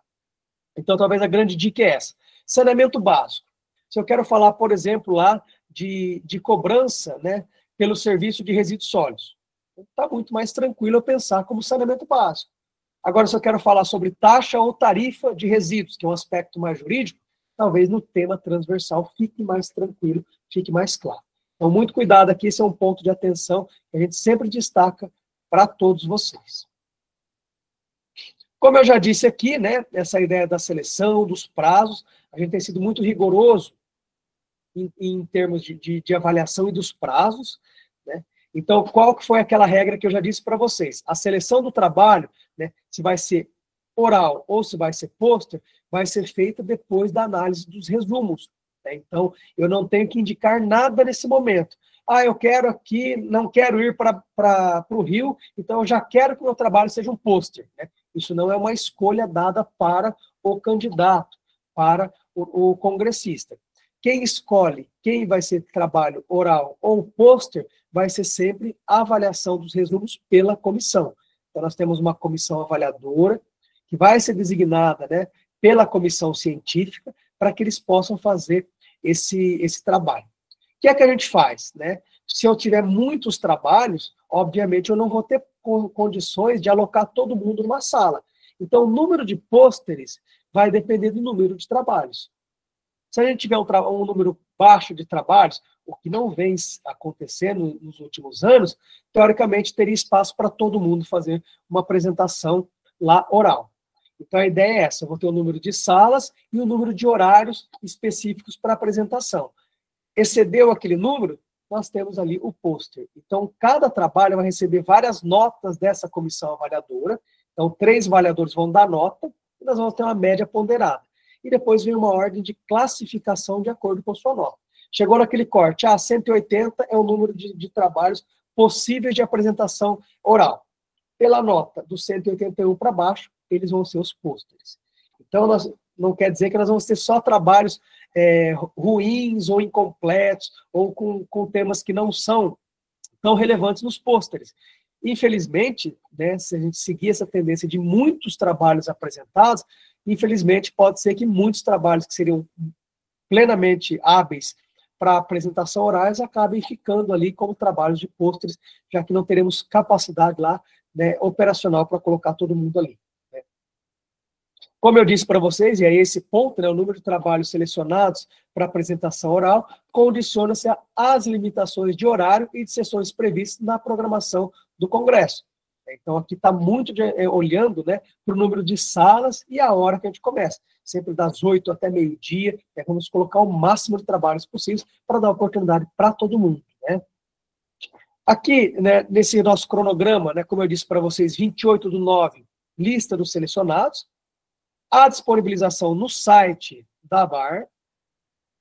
Então, talvez a grande dica é essa. Saneamento básico. Se eu quero falar, por exemplo, lá de cobrança, pelo serviço de resíduos sólidos, está muito mais tranquilo eu pensar como saneamento básico. Agora, se eu quero falar sobre taxa ou tarifa de resíduos, que é um aspecto mais jurídico, talvez no tema transversal fique mais tranquilo, fique mais claro. Então, muito cuidado aqui, esse é um ponto de atenção que a gente sempre destaca para todos vocês. Como eu já disse aqui, essa ideia da seleção, dos prazos, a gente tem sido muito rigoroso em termos de avaliação e dos prazos, Então, qual que foi aquela regra que eu já disse para vocês? A seleção do trabalho, se vai ser oral ou se vai ser pôster, vai ser feita depois da análise dos resumos. Então, eu não tenho que indicar nada nesse momento. Eu quero aqui, não quero ir para o Rio, então eu já quero que o meu trabalho seja um pôster. Isso não é uma escolha dada para o candidato, para o congressista. Quem escolhe quem vai ser trabalho oral ou pôster vai ser sempre a avaliação dos resumos pela comissão. Então, nós temos uma comissão avaliadora que vai ser designada pela comissão científica para que eles possam fazer esse trabalho. O que é que a gente faz? Se eu tiver muitos trabalhos, obviamente eu não vou ter condições de alocar todo mundo numa sala. Então, o número de pôsteres vai depender do número de trabalhos. Se a gente tiver um número baixo de trabalhos, o que não vem acontecendo nos últimos anos, teoricamente teria espaço para todo mundo fazer uma apresentação lá oral. Então a ideia é essa, eu vou ter o número de salas e o número de horários específicos para apresentação. Excedeu aquele número, nós temos ali o pôster. Então cada trabalho vai receber várias notas dessa comissão avaliadora, então 3 avaliadores vão dar nota, e nós vamos ter uma média ponderada. E depois vem uma ordem de classificação de acordo com a sua nota. Chegou naquele corte, 180 é o número de trabalhos possíveis de apresentação oral. Pela nota do 181 para baixo, eles vão ser os pôsteres. Então, não quer dizer que nós vamos ter só trabalhos ruins ou incompletos, ou com temas que não são tão relevantes nos pôsteres. Infelizmente, se a gente seguir essa tendência de muitos trabalhos apresentados, infelizmente, pode ser que muitos trabalhos que seriam plenamente hábeis para apresentação orais acabem ficando ali como trabalhos de pôsteres, já que não teremos capacidade lá operacional para colocar todo mundo ali. Como eu disse para vocês, e é esse ponto, o número de trabalhos selecionados para apresentação oral condiciona-se às limitações de horário e de sessões previstas na programação do Congresso. Então, aqui está muito olhando para o número de salas e a hora que a gente começa. Sempre das 8 até meio-dia, vamos colocar o máximo de trabalhos possíveis para dar oportunidade para todo mundo. Aqui, nesse nosso cronograma, como eu disse para vocês, 28/9, lista dos selecionados, a disponibilização no site da ABAR.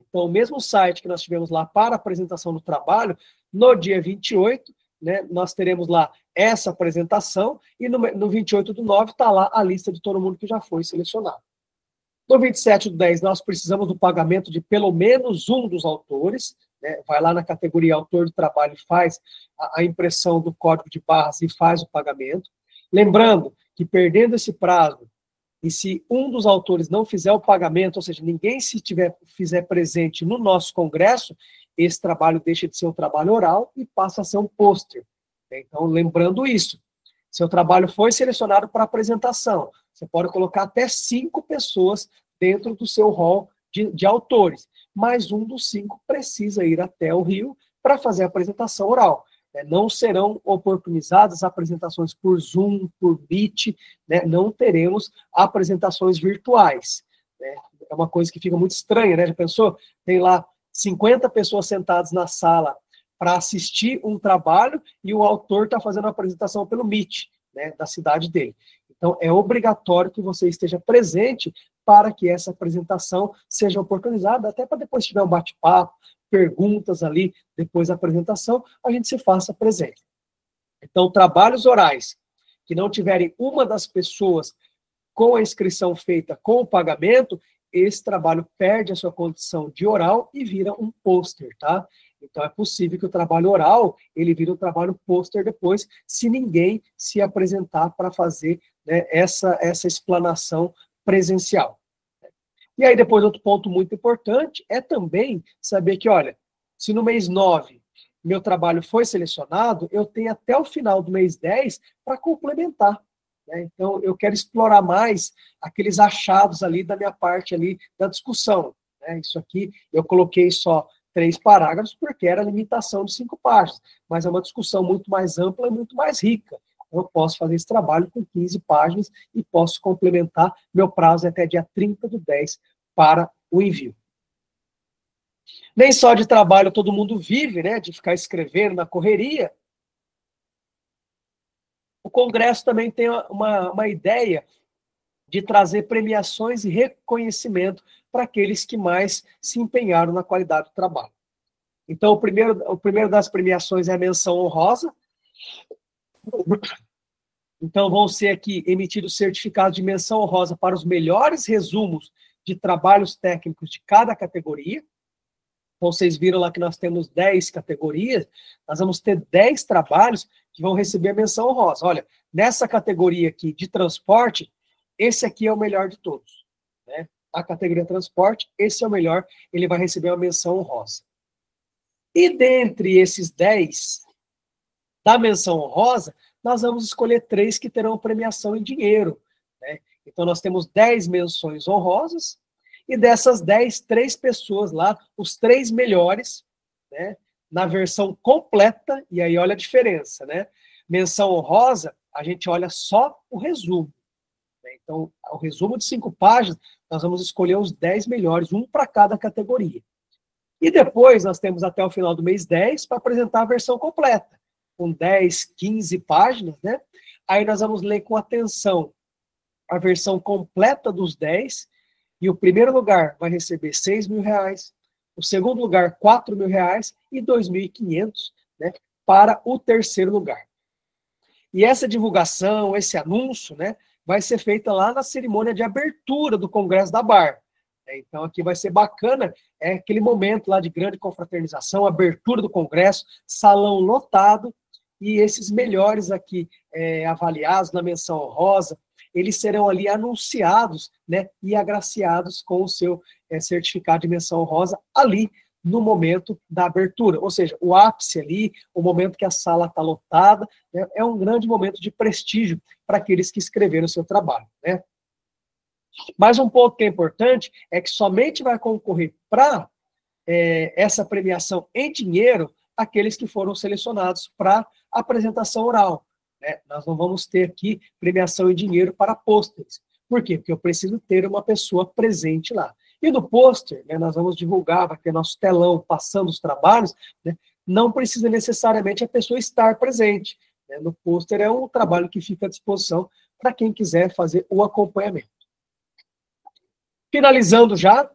Então, o mesmo site que nós tivemos lá para a apresentação do trabalho, no dia 28, nós teremos lá essa apresentação, e no 28/9 está lá a lista de todo mundo que já foi selecionado. No 27/10, nós precisamos do pagamento de pelo menos um dos autores, né? Vai lá na categoria autor de trabalho e faz a impressão do código de barras e faz o pagamento. Lembrando que, perdendo esse prazo, e se um dos autores não fizer o pagamento, ou seja, ninguém fizer presente no nosso congresso, esse trabalho deixa de ser um trabalho oral e passa a ser um pôster. Então, lembrando isso, seu trabalho foi selecionado para apresentação. Você pode colocar até 5 pessoas dentro do seu hall de autores, mas um dos 5 precisa ir até o Rio para fazer a apresentação oral. Não serão oportunizadas apresentações por Zoom, por Meet, né? Não teremos apresentações virtuais. Né? É uma coisa que fica muito estranha, né? Já pensou? Tem lá 50 pessoas sentadas na sala para assistir um trabalho e o autor está fazendo a apresentação pelo Meet, né, da cidade dele. Então, é obrigatório que você esteja presente para que essa apresentação seja oportunizada, até para depois tiver um bate-papo, perguntas ali, depois da apresentação, a gente se faça presente. Então, trabalhos orais que não tiverem uma das pessoas com a inscrição feita com o pagamento, esse trabalho perde a sua condição de oral e vira um pôster, tá? Então, é possível que o trabalho oral, ele vire um trabalho pôster depois, se ninguém se apresentar para fazer, né, essa explanação presencial. E aí, depois, outro ponto muito importante é também saber que, olha, se no mês 9 meu trabalho foi selecionado, eu tenho até o final do mês 10 para complementar. Né? Então, eu quero explorar mais aqueles achados ali da minha parte ali da discussão. Né? Isso aqui, eu coloquei só 3 parágrafos porque era a limitação de 5 páginas, mas é uma discussão muito mais ampla e muito mais rica. Eu posso fazer esse trabalho com 15 páginas e posso complementar. Meu prazo é até dia 30/10 para o envio. Nem só de trabalho todo mundo vive, né, de ficar escrevendo na correria. O Congresso também tem uma ideia de trazer premiações e reconhecimento para aqueles que mais se empenharam na qualidade do trabalho. Então, o primeiro das premiações é a menção honrosa. Então, vão ser aqui emitidos certificados de menção honrosa para os melhores resumos de trabalhos técnicos de cada categoria. Então, vocês viram lá que nós temos 10 categorias, nós vamos ter 10 trabalhos que vão receber a menção honrosa. Olha, nessa categoria aqui de transporte, esse aqui é o melhor de todos. Né? A categoria transporte, esse é o melhor, ele vai receber uma menção honrosa. E dentre esses 10 da menção honrosa, nós vamos escolher 3 que terão premiação em dinheiro. Né? Então, nós temos 10 menções honrosas, e dessas 10, 3 pessoas lá, os 3 melhores, né, na versão completa, e aí olha a diferença, né? Menção honrosa, a gente olha só o resumo. Né? Então, o resumo de 5 páginas, nós vamos escolher os 10 melhores, um para cada categoria. E depois, nós temos até o final do mês 10 para apresentar a versão completa, com 10, 15 páginas, né? Aí nós vamos ler com atenção a versão completa dos 10, e o primeiro lugar vai receber R$6.000, o segundo lugar R$4.000 e R$2.500, né, para o terceiro lugar. E essa divulgação, esse anúncio, né, vai ser feita lá na cerimônia de abertura do Congresso da BAR. Então, aqui vai ser bacana, é aquele momento lá de grande confraternização, abertura do Congresso, salão lotado, e esses melhores aqui avaliados na menção honrosa, eles serão ali anunciados, né, e agraciados com o seu certificado de menção honrosa ali no momento da abertura. Ou seja, o ápice ali, o momento que a sala está lotada, né, é um grande momento de prestígio para aqueles que escreveram o seu trabalho. Né? Mas um ponto que é importante é que somente vai concorrer para essa premiação em dinheiro aqueles que foram selecionados para apresentação oral. Né? Nós não vamos ter aqui premiação em dinheiro para pôsteres. Por quê? Porque eu preciso ter uma pessoa presente lá. E no pôster, né, nós vamos divulgar, vai ter nosso telão passando os trabalhos, né? Não precisa necessariamente a pessoa estar presente. Né? No pôster é um trabalho que fica à disposição para quem quiser fazer o acompanhamento. Finalizando já,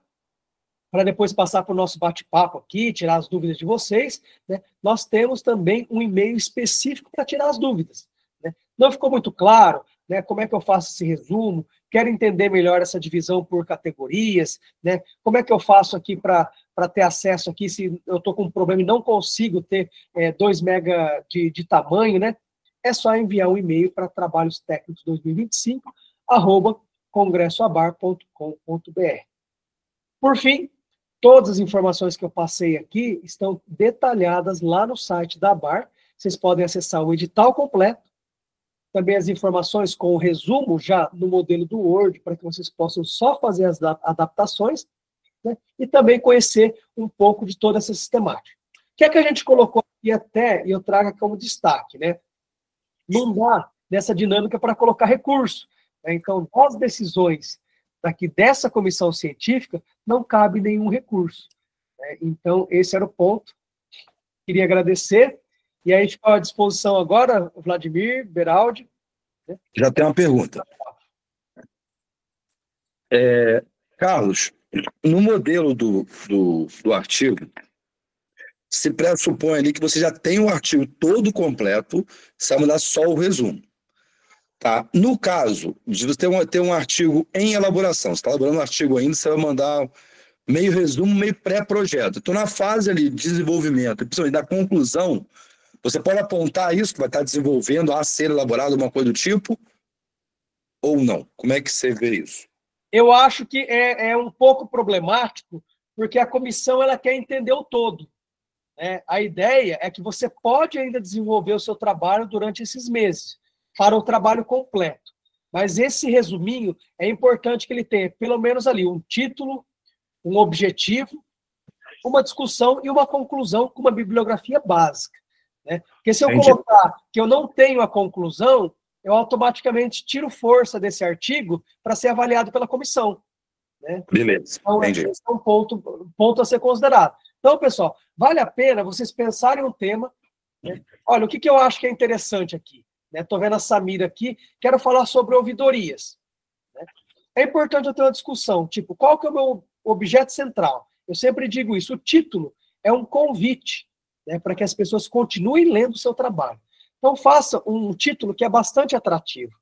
para depois passar para o nosso bate-papo aqui, tirar as dúvidas de vocês, né, nós temos também um e-mail específico para tirar as dúvidas. Né? Não ficou muito claro, né, como é que eu faço esse resumo? Quero entender melhor essa divisão por categorias, né? Como é que eu faço aqui para ter acesso aqui, se eu estou com um problema e não consigo ter 2 mega de tamanho, né? É só enviar um e-mail para trabalhostecnicos2025@congressoabar.com.br. Por fim, todas as informações que eu passei aqui estão detalhadas lá no site da ABAR. Vocês podem acessar o edital completo, também as informações com o resumo já no modelo do Word, para que vocês possam só fazer as adaptações, né? E também conhecer um pouco de toda essa sistemática. O que é que a gente colocou aqui até, e eu trago como destaque, né? Não dá nessa dinâmica para colocar recurso. Né? Então, das decisões daqui dessa comissão científica, não cabe nenhum recurso. Né? Então, esse era o ponto. Queria agradecer. E aí, a gente está à disposição agora, Vladimir, Beraldi. Né? Já tem uma pergunta. Carlos, no modelo do artigo, se pressupõe ali que você já tem o artigo todo completo, você vai mandar só o resumo. Tá? No caso de você ter um artigo em elaboração, você está elaborando um artigo ainda, você vai mandar meio resumo, meio pré-projeto. Então, na fase ali de desenvolvimento, principalmente da conclusão, você pode apontar isso que vai estar desenvolvendo a ser elaborado, alguma coisa do tipo, ou não? Como é que você vê isso? Eu acho que é um pouco problemático, porque a comissão ela quer entender o todo. Né? A ideia é que você pode ainda desenvolver o seu trabalho durante esses meses, para o trabalho completo. Mas esse resuminho, é importante que ele tenha, pelo menos ali, um título, um objetivo, uma discussão e uma conclusão com uma bibliografia básica. Né? Porque se eu colocar que eu não tenho a conclusão, eu automaticamente tiro força desse artigo para ser avaliado pela comissão. Né? Beleza, então, esse é um ponto a ser considerado. Então, pessoal, vale a pena vocês pensarem um tema. Né? Olha, o que eu acho que é interessante aqui? Estou vendo a Samira aqui, quero falar sobre ouvidorias. Né? É importante eu ter uma discussão, tipo, qual que é o meu objeto central? Eu sempre digo isso, o título é um convite, né, para que as pessoas continuem lendo o seu trabalho. Então, faça um título que é bastante atrativo.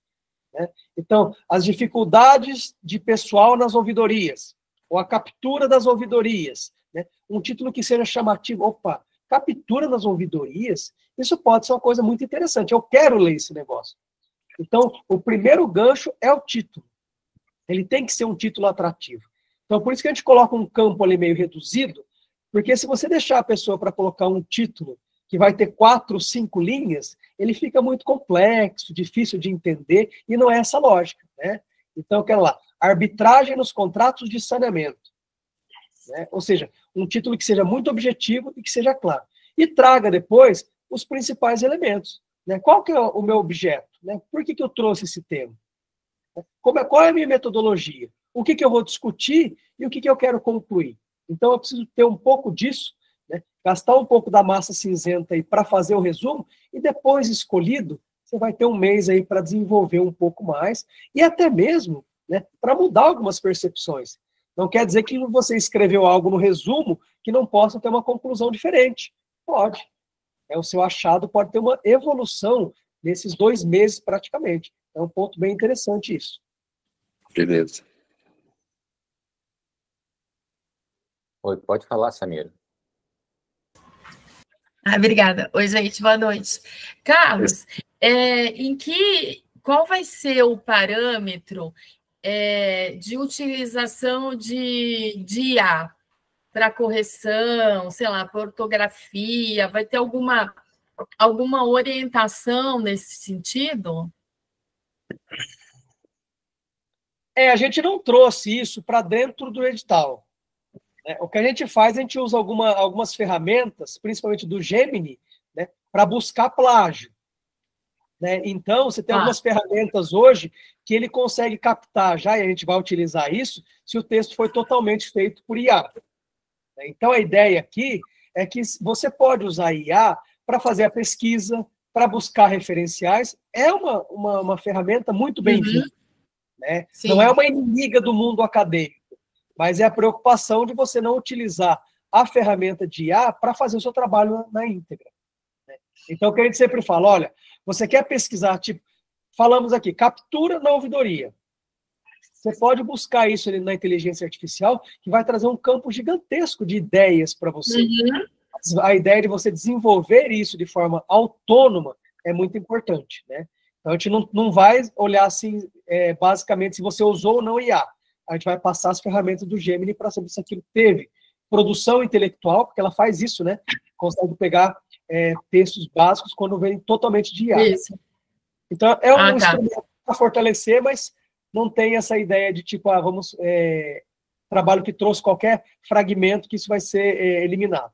Né? Então, as dificuldades de pessoal nas ouvidorias, ou a captura das ouvidorias. Né? Um título que seja chamativo. Opa, captura nas ouvidorias, isso pode ser uma coisa muito interessante. Eu quero ler esse negócio. Então, o primeiro gancho é o título. Ele tem que ser um título atrativo. Então, por isso que a gente coloca um campo ali meio reduzido, porque se você deixar a pessoa para colocar um título que vai ter 4, 5 linhas, ele fica muito complexo, difícil de entender, e não é essa lógica. Né? Então, eu quero lá, arbitragem nos contratos de saneamento. Né? Ou seja, um título que seja muito objetivo e que seja claro. E traga depois os principais elementos. Né? Qual que é o meu objeto? Né? Por que eu trouxe esse tema? Qual é a minha metodologia? O que eu vou discutir e o que eu quero concluir? Então, eu preciso ter um pouco disso, né? Gastar um pouco da massa cinzenta para fazer o resumo, e depois, escolhido, você vai ter um mês aí para desenvolver um pouco mais, e até mesmo, né, para mudar algumas percepções. Não quer dizer que você escreveu algo no resumo que não possa ter uma conclusão diferente. Pode. O seu achado pode ter uma evolução nesses 2 meses, praticamente. É um ponto bem interessante isso. Beleza. Oi, pode falar, Samira. Obrigada. Oi, gente, boa noite. Carlos, qual vai ser o parâmetro de utilização de IA para correção, sei lá, para ortografia? Vai ter alguma orientação nesse sentido? A gente não trouxe isso para dentro do edital. Né? O que a gente faz, a gente usa algumas ferramentas, principalmente do Gemini, né, para buscar plágio. Né? Então, você tem algumas ferramentas hoje que ele consegue captar já, e a gente vai utilizar isso, se o texto foi totalmente feito por IA. Então, a ideia aqui é que você pode usar IA para fazer a pesquisa, para buscar referenciais. É uma ferramenta muito bem-vinda. Né? Não é uma inimiga do mundo acadêmico. mas é a preocupação de você não utilizar a ferramenta de IA para fazer o seu trabalho na íntegra. Então, o que a gente sempre fala, olha, você quer pesquisar, tipo, falamos aqui, captura na ouvidoria. Você pode buscar isso na inteligência artificial, que vai trazer um campo gigantesco de ideias para você. Uhum. A ideia de você desenvolver isso de forma autônoma é muito importante, né? Então, a gente não vai olhar assim, basicamente, se você usou ou não IA. A gente vai passar as ferramentas do Gemini para saber se aquilo teve produção intelectual, porque ela faz isso, né? Consegue pegar textos básicos quando vem totalmente de IA. Isso. Então, é um tá. instrumento para fortalecer, mas não tem essa ideia de, tipo, vamos... trabalho que trouxe qualquer fragmento que isso vai ser eliminado.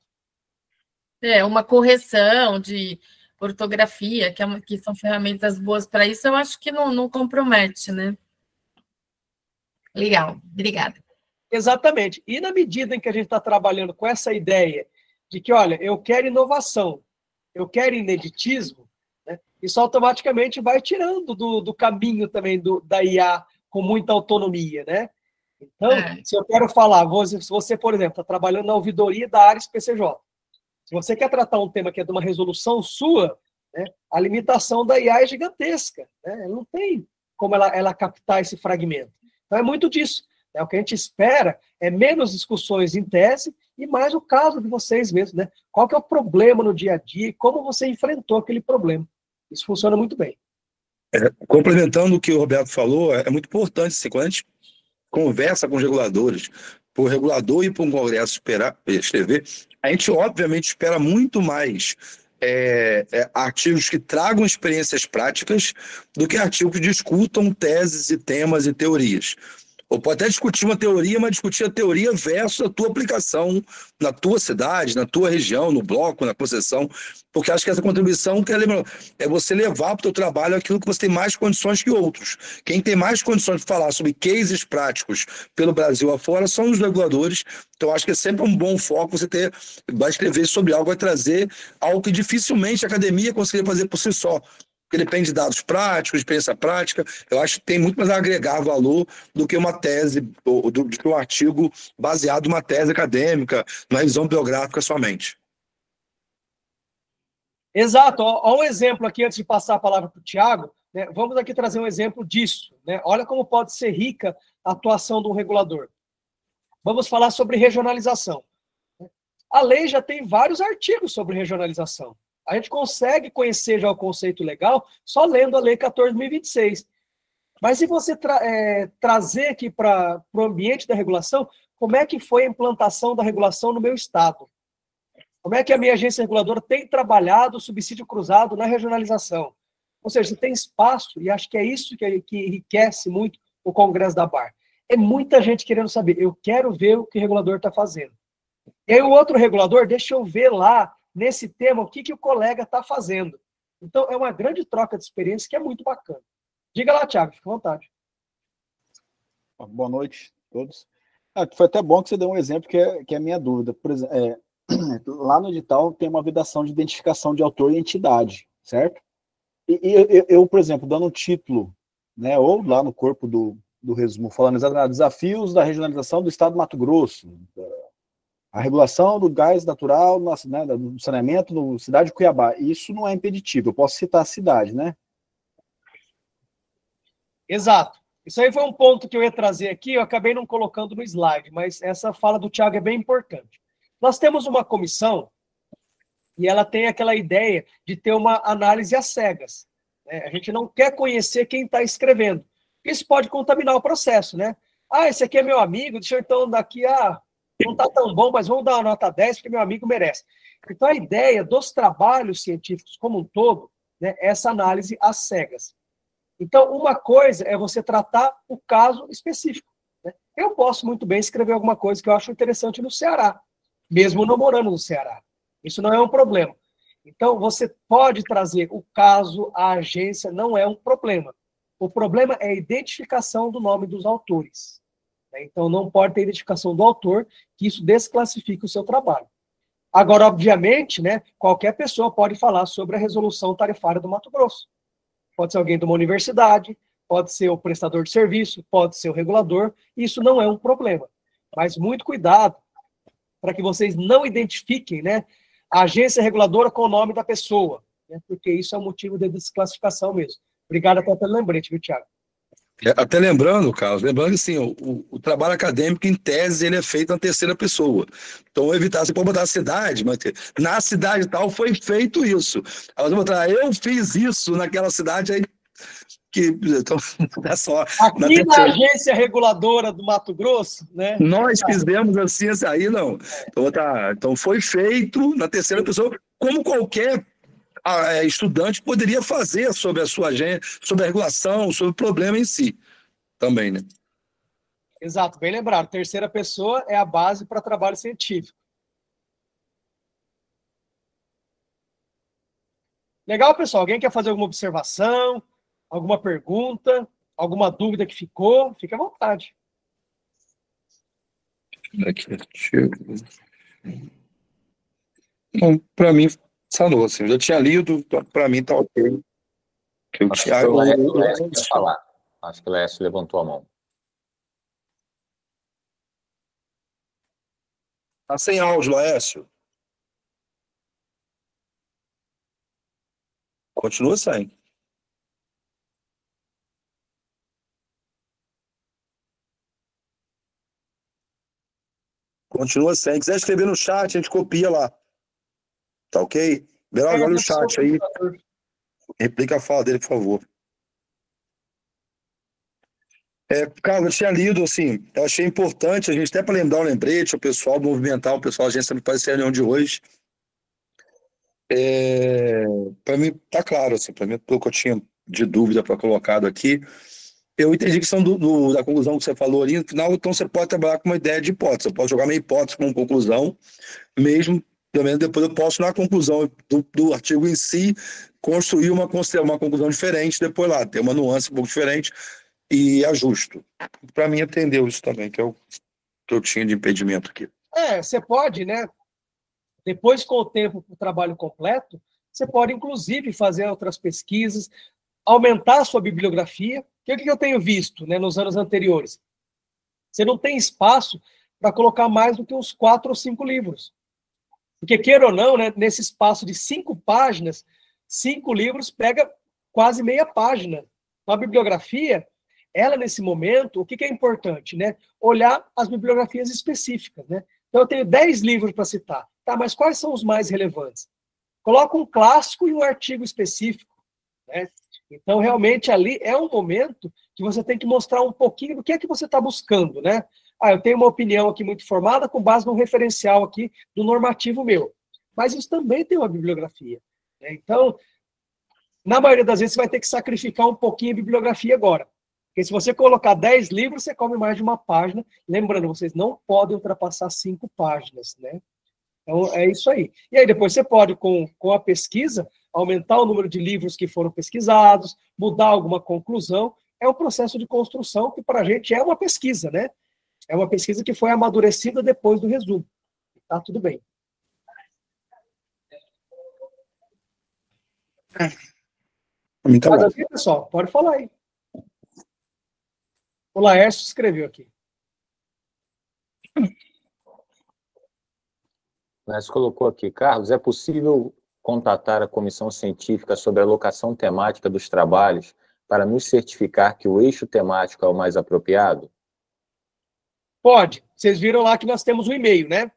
Uma correção de ortografia, que são ferramentas boas para isso, eu acho que não compromete, né? Legal, obrigada. Exatamente. E na medida em que a gente está trabalhando com essa ideia de que, olha, eu quero inovação, eu quero ineditismo, né, isso automaticamente vai tirando do caminho também da IA com muita autonomia, né? Então, se eu quero falar, se você, por exemplo, está trabalhando na ouvidoria da área SPCJ, se você quer tratar um tema que é de uma resolução sua, né, a limitação da IA é gigantesca, né? Não tem como ela captar esse fragmento. Então, é muito disso. O que a gente espera é menos discussões em tese e mais o caso de vocês mesmos, né? Qual que é o problema no dia a dia e como você enfrentou aquele problema. Isso funciona muito bem. Complementando o que o Roberto falou, é muito importante, assim, quando a gente conversa com os reguladores, para o regulador ir para um congresso escrever, a gente obviamente espera muito mais artigos que tragam experiências práticas do que artigos que discutam teses e temas e teorias. Ou pode até discutir uma teoria, mas discutir a teoria versus a tua aplicação na tua cidade, na tua região, no bloco, na concessão, porque acho que essa contribuição é você levar para o teu trabalho aquilo que você tem mais condições que outros. Quem tem mais condições de falar sobre cases práticos pelo Brasil afora são os reguladores. Então, acho que é sempre um bom foco você vai escrever sobre algo, vai trazer algo que dificilmente a academia conseguiria fazer por si só. Porque depende de dados práticos, de experiência prática. Eu acho que tem muito mais a agregar valor do que uma tese, do que um artigo baseado numa tese acadêmica, numa revisão biográfica somente. Exato. Olha um exemplo aqui, antes de passar a palavra para o Thiago, né? Vamos aqui trazer um exemplo disso, né? Olha como pode ser rica a atuação de um regulador. Vamos falar sobre regionalização. A lei já tem vários artigos sobre regionalização. A gente consegue conhecer já o conceito legal só lendo a Lei 14.026. Mas se você trazer aqui para o ambiente da regulação, como é que foi a implantação da regulação no meu estado? Como é que a minha agência reguladora tem trabalhado o subsídio cruzado na regionalização? Ou seja, você tem espaço, e acho que é isso que enriquece muito o Congresso da BAR. É muita gente querendo saber, eu quero ver o que o regulador está fazendo. E aí o outro regulador, deixa eu ver lá, nesse tema, o que o colega está fazendo. Então, é uma grande troca de experiência que é muito bacana. Diga lá, Thiago, fica à vontade. Boa noite a todos. Foi até bom que você deu um exemplo que é a minha dúvida. Por exemplo, lá no edital tem uma vedação de identificação de autor e entidade, certo? E eu, por exemplo, dando um título, né, ou lá no corpo do resumo, falando exatamente desafios da regionalização do estado do Mato Grosso, a regulação do gás natural, né, do saneamento na cidade de Cuiabá. Isso não é impeditivo, eu posso citar a cidade, né? Exato. Isso aí foi um ponto que eu ia trazer aqui, eu acabei não colocando no slide, mas essa fala do Thiago é bem importante. Nós temos uma comissão e ela tem aquela ideia de ter uma análise às cegas, né? A gente não quer conhecer quem está escrevendo. Isso pode contaminar o processo, né? Esse aqui é meu amigo, deixa eu então daqui não está tão bom, mas vamos dar uma nota 10 porque meu amigo merece. Então, a ideia dos trabalhos científicos como um todo, né, é essa análise às cegas. Então, uma coisa é você tratar o caso específico, né? Eu posso muito bem escrever alguma coisa que eu acho interessante no Ceará, mesmo não morando no Ceará. Isso não é um problema. Então, você pode trazer o caso, a agência, não é um problema. O problema é a identificação do nome dos autores. Então, não pode ter identificação do autor, que isso desclassifica o seu trabalho. Agora, obviamente, né, qualquer pessoa pode falar sobre a resolução tarifária do Mato Grosso. Pode ser alguém de uma universidade, pode ser o prestador de serviço, pode ser o regulador, isso não é um problema. Mas muito cuidado para que vocês não identifiquem, né, a agência reguladora com o nome da pessoa, né, porque isso é um motivo de desclassificação mesmo. Obrigado até pelo lembrete, viu, Thiago? Até lembrando, Carlos, lembrando que assim, o trabalho acadêmico, em tese, ele é feito na terceira pessoa. Então, evitar, você pode botar a cidade, mas na cidade tal foi feito isso. Aí você botar, eu fiz isso naquela cidade, aí que então, é só. Aqui na agência reguladora do Mato Grosso, né? Nós fizemos assim, aí não. Então foi feito na terceira pessoa, como qualquer estudante poderia fazer sobre a sua agência, sobre a regulação, sobre o problema em si, também, né? Exato, bem lembrado. Terceira pessoa é a base para trabalho científico. Legal, pessoal? Alguém quer fazer alguma observação, alguma pergunta, alguma dúvida que ficou? Fique à vontade. Para mim, sanou, assim, eu já tinha lido, para mim tá ok. Acho que o Laércio quer falar. Acho que o Laércio levantou a mão. Tá sem áudio, Laércio. Continua sem. Continua sem. Se quiser escrever no chat, a gente copia lá. Tá ok? Beraldo, olha o chat aí. Replica a fala dele, por favor. Carlos, eu tinha lido, assim, eu achei importante, a gente até para lembrar o lembrete, o pessoal movimentar, o pessoal, a agência me faz essa reunião de hoje. Para mim, tá claro, assim, para mim, pelo que eu tinha de dúvida para colocado aqui, eu entendi que são da conclusão que você falou ali, no final, então você pode trabalhar com uma ideia de hipótese, você pode jogar uma hipótese como conclusão, mesmo, pelo menos depois eu posso, na conclusão do artigo em si, construir uma conclusão diferente, depois lá, ter uma nuance um pouco diferente, e ajusto. Para mim, entendeu isso também, que é o que eu tinha de impedimento aqui. Você pode, né? Depois, com o tempo para o trabalho completo, você pode, inclusive, fazer outras pesquisas, aumentar a sua bibliografia. O que eu tenho visto, né, nos anos anteriores? Você não tem espaço para colocar mais do que uns 4 ou 5 livros. Porque, queira ou não, né, nesse espaço de 5 páginas, 5 livros pega quase meia página. Então, a bibliografia, ela, nesse momento, o que é importante? Né? Olhar as bibliografias específicas. Né? Então, eu tenho 10 livros para citar. Tá, mas quais são os mais relevantes? Coloca um clássico e um artigo específico. Né? Então, realmente, ali é um momento que você tem que mostrar um pouquinho do que é que você está buscando. Né? Eu tenho uma opinião aqui muito formada com base no referencial aqui do normativo meu. Mas isso também tem uma bibliografia. Né? Então, na maioria das vezes, você vai ter que sacrificar um pouquinho a bibliografia agora. Porque se você colocar 10 livros, você come mais de uma página. Lembrando, vocês não podem ultrapassar 5 páginas, né? Então, é isso aí. E aí, depois você pode, com a pesquisa, aumentar o número de livros que foram pesquisados, mudar alguma conclusão. É um processo de construção que, para a gente, é uma pesquisa, né? É uma pesquisa que foi amadurecida depois do resumo. Tá tudo bem. Mas aqui, pessoal, pode falar aí. O Laércio escreveu aqui. Laércio colocou aqui, Carlos, é possível contatar a comissão científica sobre a alocação temática dos trabalhos para nos certificar que o eixo temático é o mais apropriado? Pode. Vocês viram lá que nós temos o e-mail, né?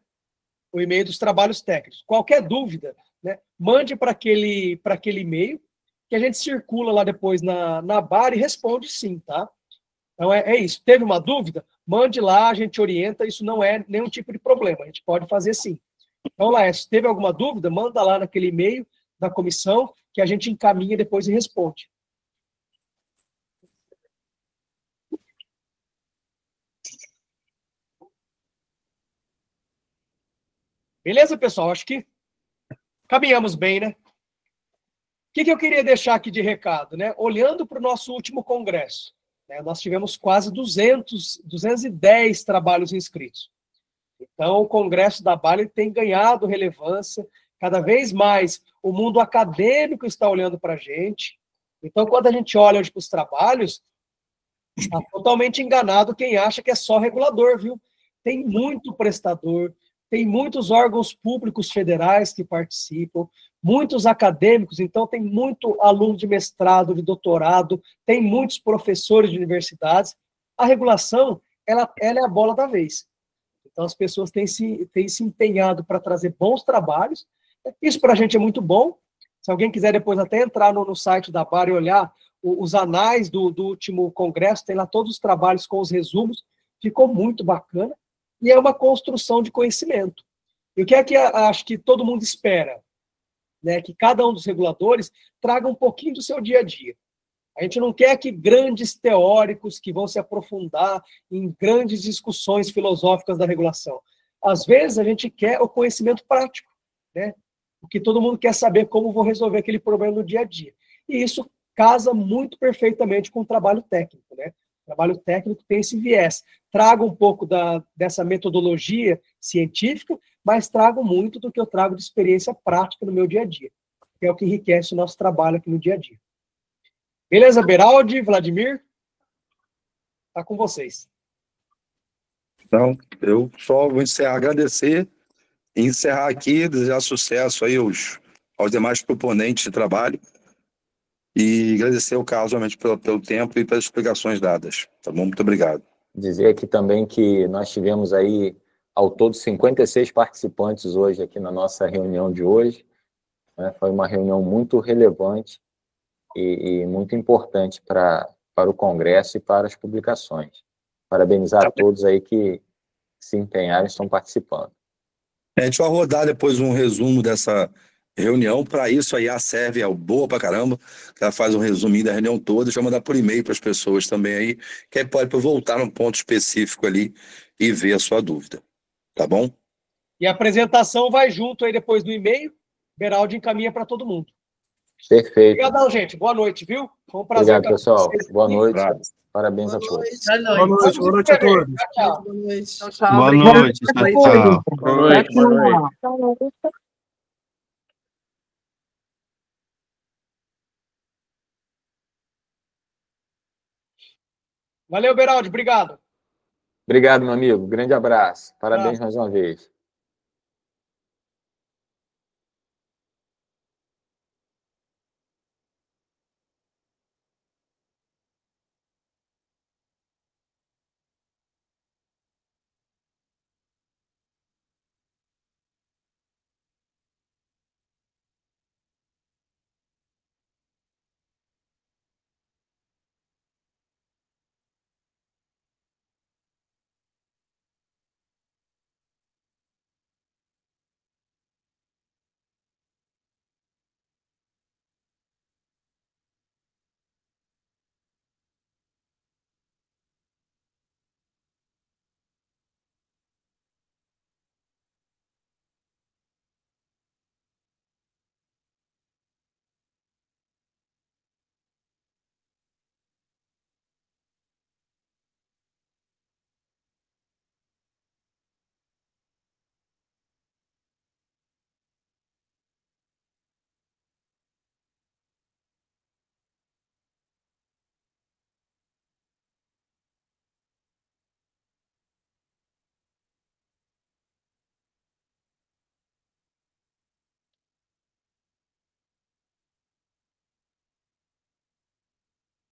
O e-mail dos trabalhos técnicos. Qualquer dúvida, né, mande para aquele e-mail, que a gente circula lá depois na barra e responde sim, tá? Então, é isso. Teve uma dúvida? Mande lá, a gente orienta, isso não é nenhum tipo de problema, a gente pode fazer sim. Então, Laércio, teve alguma dúvida? Manda lá naquele e-mail da comissão, que a gente encaminha depois e responde. Beleza, pessoal? Acho que caminhamos bem, né? O que eu queria deixar aqui de recado, né? Olhando para o nosso último congresso, né? Nós tivemos quase 210 trabalhos inscritos. Então, o congresso da Bali tem ganhado relevância, cada vez mais o mundo acadêmico está olhando para a gente. Então, quando a gente olha hoje para os trabalhos, está totalmente enganado quem acha que é só regulador, viu? tem muito prestador, tem muitos órgãos públicos federais que participam, muitos acadêmicos, então tem muito aluno de mestrado, de doutorado, tem muitos professores de universidades. A regulação, ela é a bola da vez. Então, as pessoas têm se empenhado para trazer bons trabalhos. Isso para a gente é muito bom. Se alguém quiser depois até entrar no site da BAR e olhar os anais do último congresso, tem lá todos os trabalhos com os resumos. Ficou muito bacana. E é uma construção de conhecimento. E o que é que acho que todo mundo espera? Né? Que cada um dos reguladores traga um pouquinho do seu dia a dia. A gente não quer que grandes teóricos que vão se aprofundar em grandes discussões filosóficas da regulação. Às vezes, a gente quer o conhecimento prático, né? Porque todo mundo quer saber como vou resolver aquele problema no dia a dia. E isso casa muito perfeitamente com o trabalho técnico, né? O trabalho técnico tem esse viés. Trago um pouco dessa metodologia científica, mas trago muito do que eu trago de experiência prática no meu dia a dia, que é o que enriquece o nosso trabalho aqui no dia a dia. Beleza, Beraldi, Vladimir? Está com vocês. Então, eu só vou agradecer e encerrar aqui, desejar sucesso aí aos demais proponentes de trabalho e agradecer ao Carlos, realmente, pelo tempo e pelas explicações dadas. Tá bom? Muito obrigado. Dizer aqui também que nós tivemos aí, ao todo, 56 participantes hoje aqui na nossa reunião de hoje. Né? Foi uma reunião muito relevante e muito importante para o Congresso e para as publicações. Parabenizar a todos aí que se empenharam e estão participando. A gente vai rodar depois um resumo dessa reunião. Para isso, a IA serve, é boa pra caramba. Ela faz um resuminho da reunião toda. Deixa eu mandar por e-mail para as pessoas também aí, que aí pode voltar num ponto específico ali e ver a sua dúvida. Tá bom? E a apresentação vai junto aí depois do e-mail. Beraldi encaminha para todo mundo. Perfeito. Obrigadão, gente. Boa noite, viu? Foi um prazer. Obrigado, pessoal. Boa noite. Parabéns a todos. Boa noite. Boa noite a todos. Tchau. Boa noite. Tchau, tchau. Boa noite. Tchau. Boa noite. Valeu, Beraldi. Obrigado. Obrigado, meu amigo. Grande abraço. Parabéns mais uma vez.